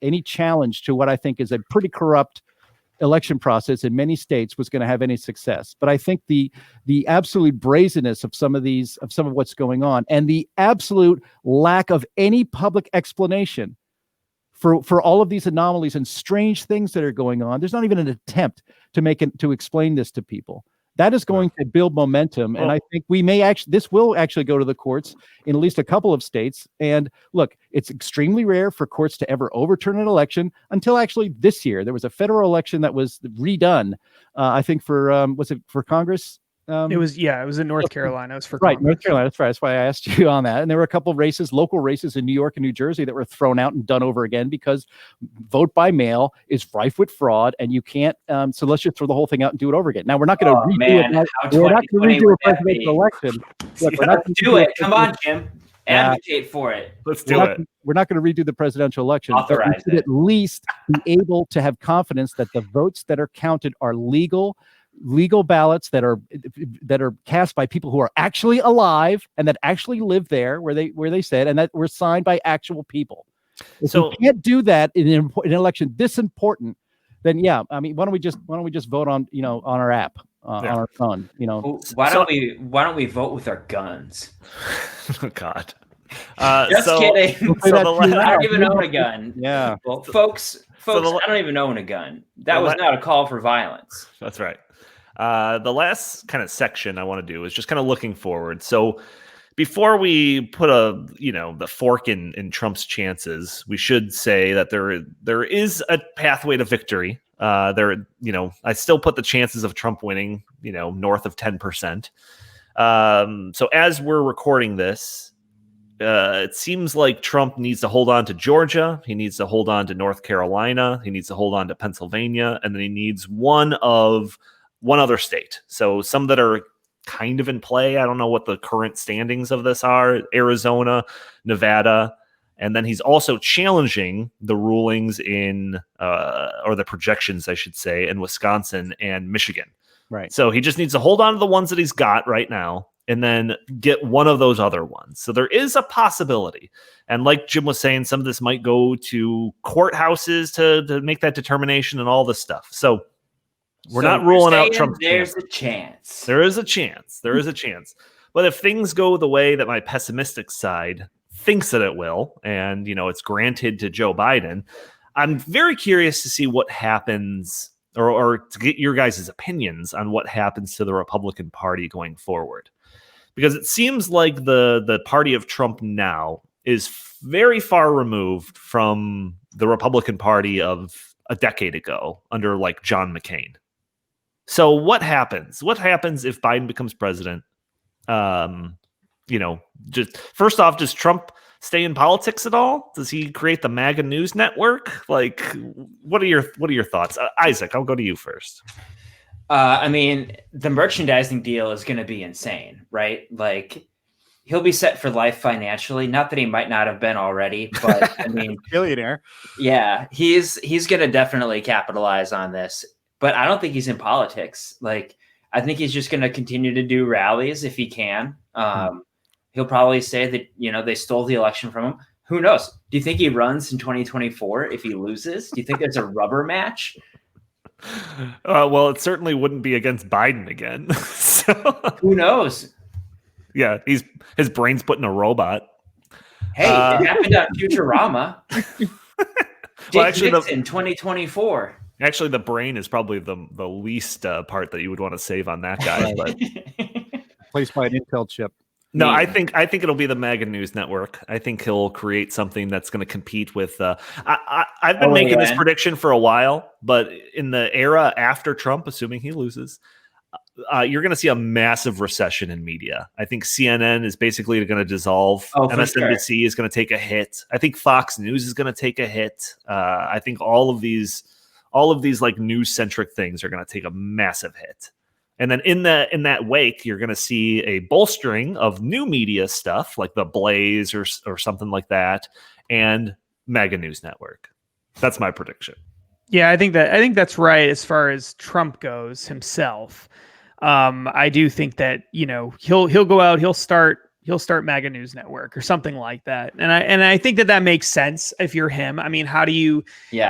any challenge to what I think is a pretty corrupt election process in many states was going to have any success. But I think the absolute brazenness of some of what's going on, and the absolute lack of any public explanation for all of these anomalies and strange things that are going on. There's not even an attempt to explain this to people. That is going to build momentum. And I think this will actually go to the courts in at least a couple of states. And look, it's extremely rare for courts to ever overturn an election until actually this year. There was a federal election that was redone, I think was it for Congress? It was in North Carolina. It was for right, Congress. North Carolina. That's right. That's why I asked you on that. And there were a couple of local races in New York and New Jersey that were thrown out and done over again because vote by mail is rife with fraud, and you can't. So let's just throw the whole thing out and do it over again. Now we're not going to redo it. We're not going to redo a presidential election. Look, we're not do it. Come on, Jim. Advocate for it. Let's do it. We're not going to redo the presidential election. Authorize but we should at least be able to have confidence that the votes that are counted are legal ballots that are cast by people who are actually alive and that actually live there where they said, and that were signed by actual people. If you can't do that in an election this important, then why don't we just vote on on our app? on our phone. Well, why don't we vote with our guns? Oh, God. Just kidding. I don't even own a gun. Yeah. Well, folks, I don't even own a gun. That was not a call for violence. That's right. The last kind of section I want to do is just kind of looking forward. So before we put the fork in Trump's chances, we should say that there is a pathway to victory. I still put the chances of Trump winning, north of 10%. So as we're recording this, it seems like Trump needs to hold on to Georgia. He needs to hold on to North Carolina. He needs to hold on to Pennsylvania, and then he needs one other state. So some that are kind of in play. I don't know what the current standings of this are. Arizona, Nevada. And then he's also challenging the rulings or the projections, I should say, in Wisconsin and Michigan. Right. So he just needs to hold on to the ones that he's got right now and then get one of those other ones. So there is a possibility. And like Jim was saying, some of this might go to courthouses to make that determination and all this stuff. So we're not ruling out Trump. There's a chance. There is a chance. There is a chance. But if things go the way that my pessimistic side thinks that it will, and it's granted to Joe Biden, I'm very curious to see what happens, or to get your guys' opinions on what happens to the Republican Party going forward. Because it seems like the party of Trump now is very far removed from the Republican Party of a decade ago under like John McCain. So what happens? What happens if Biden becomes president? Just first off, does Trump stay in politics at all? Does he create the MAGA news network? Like, what are your thoughts? Isaac, I'll go to you first. I mean, the merchandising deal is going to be insane, right? Like, he'll be set for life financially. Not that he might not have been already, but I mean, billionaire. Yeah, he's going to definitely capitalize on this. But I don't think he's in politics. Like, I think he's just going to continue to do rallies if he can. He'll probably say that, they stole the election from him. Who knows? Do you think he runs in 2024 if he loses? Do you think there's a rubber match? Well, it certainly wouldn't be against Biden again. So, who knows? Yeah, his brain's put in a robot. Hey, it happened on Futurama. Well, actually, in 2024. Actually, the brain is probably the least part that you would want to save on that guy. But replaced by an Intel chip. No, I think it'll be the MAGA News Network. I think he'll create something that's going to compete with. I've been making this prediction for a while, but in the era after Trump, assuming he loses, you're going to see a massive recession in media. I think CNN is basically going to dissolve. MSNBC is going to take a hit. I think Fox News is going to take a hit. I think all of these like news centric things are going to take a massive hit. And then in that wake, you're going to see a bolstering of new media stuff like the Blaze or something like that, and MAGA News Network. That's my prediction. Yeah, I think that's right as far as Trump goes himself. I do think that he'll go out, he'll start MAGA News Network or something like that, and I think that makes sense if you're him. I mean, how do you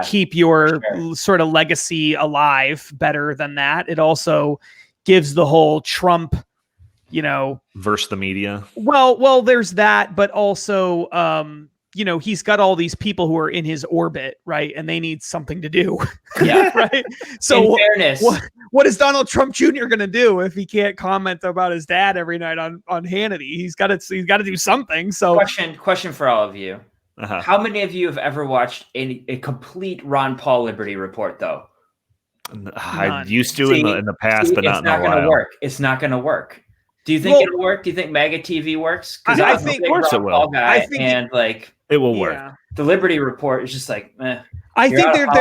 keep your sort of legacy alive better than that? It also gives the whole Trump, versus the media. Well, there's that, but also, he's got all these people who are in his orbit, right? And they need something to do. Yeah. Right. So in fairness, what is Donald Trump Jr. going to do if he can't comment about his dad every night on Hannity? He's got to do something. So question for all of you. Uh-huh. How many of you have ever watched a complete Ron Paul Liberty Report though? I used to in the past, but not in a while. It's not going to work. It's not going to work. Do you think it'll work? Do you think MAGA TV works? I think, of course, it will. I think it will work. The Liberty Report is just like, I think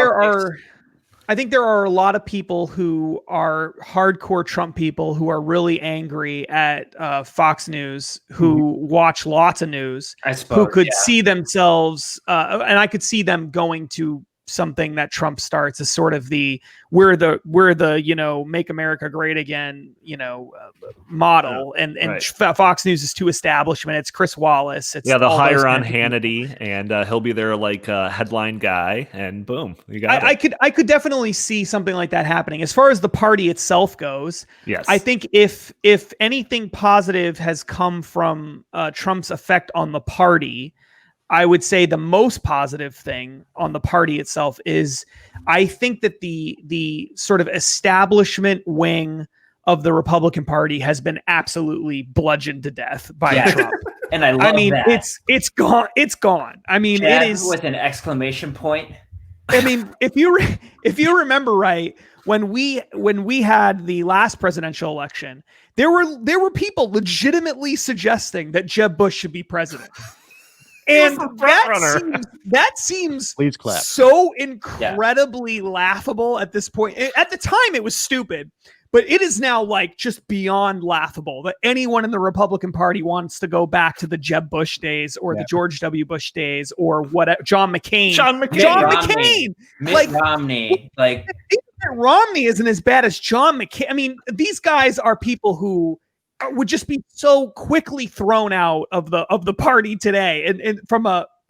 there are a lot of people who are hardcore Trump people who are really angry at Fox News, who watch lots of news, I suppose, who could see themselves, and I could see them going to something that Trump starts as sort of we're the make America great again model, and right. Fox News is too establishment. It's Chris Wallace. It's they'll all hire those on kinds of people. Hannity, and he'll be their headline guy, and boom, you got it. I could definitely see something like that happening. As far as the party itself goes, Yes, I think if anything positive has come from Trump's effect on the party, I would say the most positive thing on the party itself is I think that the sort of establishment wing of the Republican Party has been absolutely bludgeoned to death by Trump. And I love that. It's gone. It's gone. I mean, Chad, it is with an exclamation point. I mean, if you remember right, when we had the last presidential election, there were people legitimately suggesting that Jeb Bush should be president. And that seems Please clap. So incredibly laughable at this point. At the time, it was stupid, but it is now just beyond laughable that anyone in the Republican Party wants to go back to the Jeb Bush days or the George W. Bush days or whatever. John McCain. Mitt Romney. Mitt Romney isn't as bad as John McCain. I mean, these guys are people who would just be so quickly thrown out of the party today, and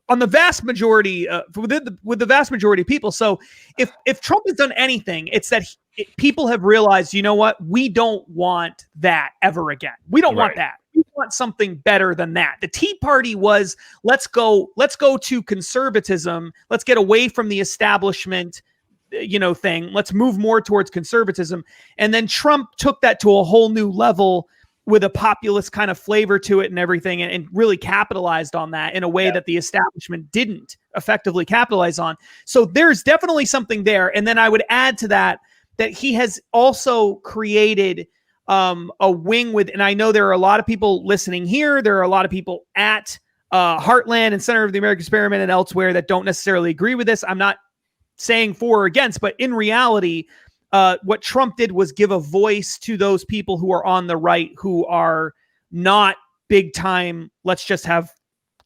on the vast majority with the vast majority of people. So if Trump has done anything, it's that people have realized, you know what, we don't want that ever again. We don't want that. We want something better than that. The Tea Party was let's go to conservatism. Let's get away from the establishment thing. Let's move more towards conservatism. And then Trump took that to a whole new level with a populist kind of flavor to it and everything, and really capitalized on that in a way that the establishment didn't effectively capitalize on. So there's definitely something there. And then I would add to that he has also created a wing with, and I know there are a lot of people listening here. There are a lot of people at Heartland and Center of the American Experiment and elsewhere that don't necessarily agree with this. I'm not saying for or against, but in reality, what Trump did was give a voice to those people who are on the right, who are not big time, let's just have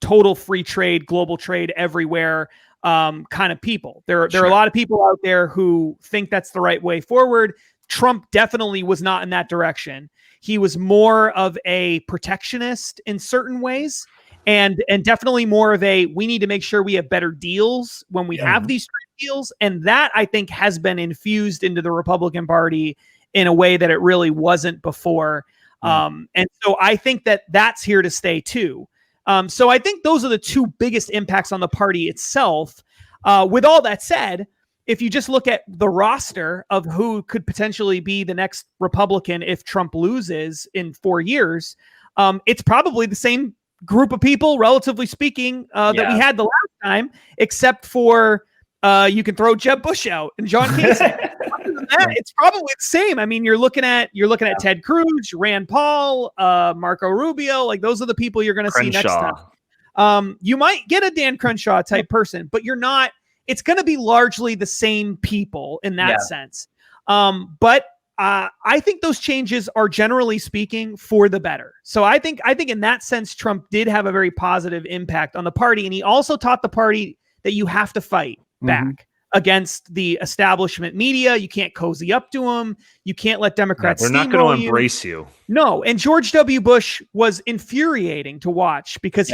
total free trade, global trade everywhere kind of people. There are a lot of people out there who think that's the right way forward. Trump definitely was not in that direction. He was more of a protectionist in certain ways, and definitely more of we need to make sure we have better deals when we have these deals. And that, I think, has been infused into the Republican Party in a way that it really wasn't before. And so I think that that's here to stay too. So I think those are the two biggest impacts on the party itself. With all that said, if you just look at the roster of who could potentially be the next Republican if Trump loses in 4 years, it's probably the same group of people, relatively speaking, that we had the last time, except for you can throw Jeb Bush out and John Casey. Other than that, it's probably the same. I mean, you're looking at Ted Cruz, Rand Paul, Marco Rubio. Those are the people you're going to see next time. You might get a Dan Crenshaw type person, but you're not. It's going to be largely the same people in that sense. But I think those changes are, generally speaking, for the better. So I think in that sense, Trump did have a very positive impact on the party, and he also taught the party that you have to fight back against the establishment media. You can't cozy up to them. You can't let Democrats. They're not going to embrace you. No, and George W. Bush was infuriating to watch because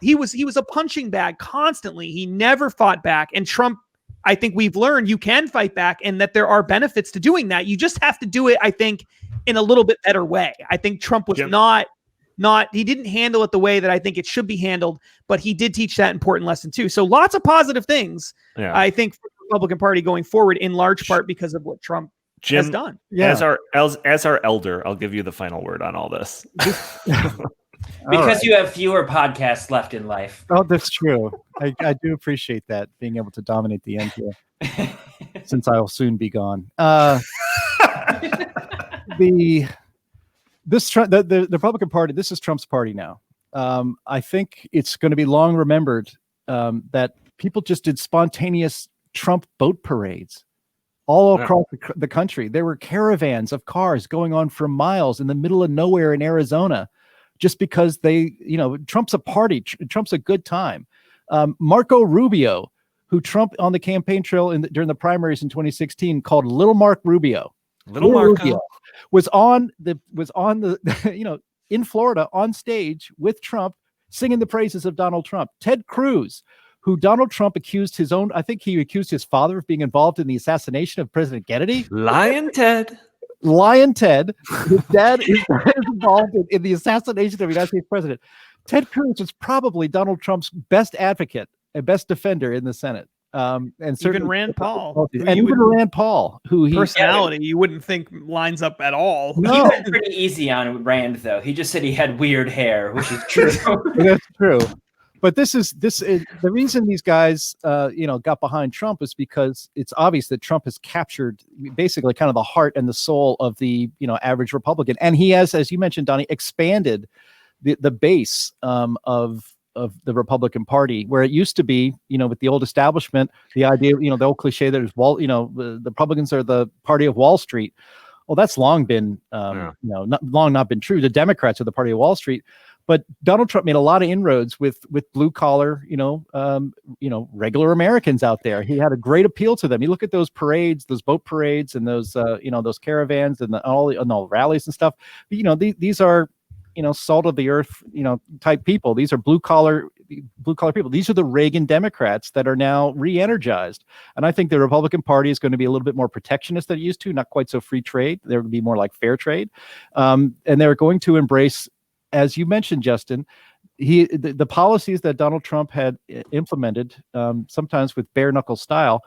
he was a punching bag constantly. He never fought back, and Trump. I think we've learned you can fight back and that there are benefits to doing that. You just have to do it, I think, in a little bit better way. I think Trump was he didn't handle it the way that I think it should be handled, but he did teach that important lesson too. So lots of positive things, I think, for the Republican Party going forward, in large part because of what Trump has done. As our elder, I'll give you the final word on all this. Because you have fewer podcasts left in life. Oh, that's true. I do appreciate that, being able to dominate the end here, since I'll soon be gone. The Republican Party, this is Trump's party now. I think it's going to be long remembered that people just did spontaneous Trump boat parades all across the country. There were caravans of cars going on for miles in the middle of nowhere in Arizona, just because Trump's a party. Trump's a good time. Marco Rubio, who Trump on the campaign trail during the primaries in 2016 called Little Mark Rubio. Little Marco Rubio was on the in Florida on stage with Trump singing the praises of Donald Trump. Ted Cruz, who Donald Trump accused I think he accused his father of being involved in the assassination of President Kennedy. Lion Ted. His dad is involved in the assassination of the United States president. Ted Cruz was probably Donald Trump's best advocate and best defender in the Senate. And even Rand Paul, Rand Paul, who personality you wouldn't think lines up at all. No. He went pretty easy on Rand, though. He just said he had weird hair, which is true. That's true. But this is the reason these guys, got behind Trump is because it's obvious that Trump has captured basically kind of the heart and the soul of the average Republican, and he has, as you mentioned, Donnie, expanded the base of the Republican Party, where it used to be, with the old establishment, the idea, the old cliche that is the Republicans are the party of Wall Street. Well, that's long been, not been true. The Democrats are the party of Wall Street. But Donald Trump made a lot of inroads with blue collar, regular Americans out there. He had a great appeal to them. You look at those parades, those boat parades, and those those caravans and all rallies and stuff. These are salt of the earth type people. These are blue collar people. These are the Reagan Democrats that are now re-energized. And I think the Republican Party is going to be a little bit more protectionist than it used to, not quite so free trade. They're going to be more like fair trade, and they're going to embrace, as you mentioned, Justin, the policies that Donald Trump had implemented, sometimes with bare knuckle style,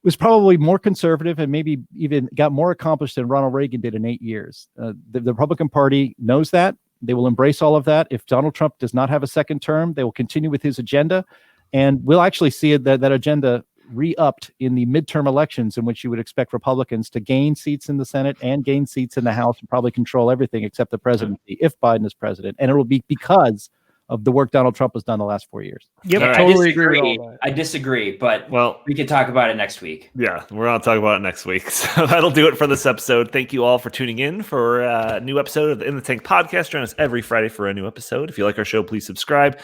was probably more conservative and maybe even got more accomplished than Ronald Reagan did in 8 years. The Republican Party knows that. They will embrace all of that. If Donald Trump does not have a second term, they will continue with his agenda, and we'll actually see that agenda re-upped in the midterm elections, in which you would expect Republicans to gain seats in the Senate and gain seats in the House and probably control everything except the presidency if Biden is president. And it will be because of the work Donald Trump has done the last 4 years. Yep, I totally agree with all that. I disagree, but well, we can talk about it next week. Yeah, we're going to talk about it next week. So that'll do it for this episode. Thank you all for tuning in for a new episode of the In the Tank podcast. Join us every Friday for a new episode. If you like our show, please subscribe.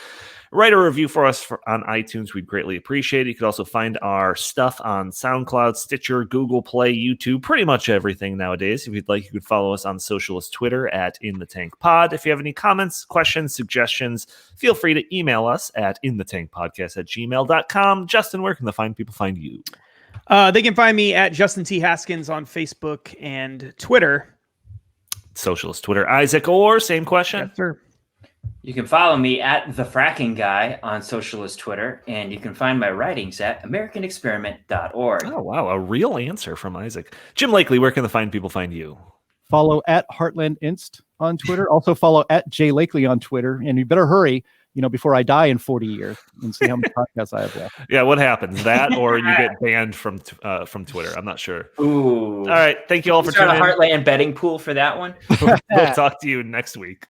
Write a review for us on iTunes. We'd greatly appreciate it. You can also find our stuff on SoundCloud, Stitcher, Google Play, YouTube, pretty much everything nowadays. If you'd like, you could follow us on socialist Twitter at In the Tank Pod. If you have any comments, questions, suggestions, feel free to email us at inthetankpodcast@gmail.com. Justin, where can the fine people find you? They can find me at Justin T. Haskins on Facebook and Twitter. Socialist Twitter, Isaac, or same question? Yes, sir. You can follow me at The Fracking Guy on Socialist Twitter, and you can find my writings at AmericanExperiment.org. Oh, wow. A real answer from Isaac. Jim Lakely, where can the fine people find you? Follow at Heartland Inst on Twitter. Also follow at Jay Lakely on Twitter. And you better hurry, before I die in 40 years and see how many podcasts I have left. Yeah, what happens? That or you get banned from Twitter. I'm not sure. Ooh. All right. Thank you all for tuning in. tuning in. Heartland betting pool for that one. We'll talk to you next week.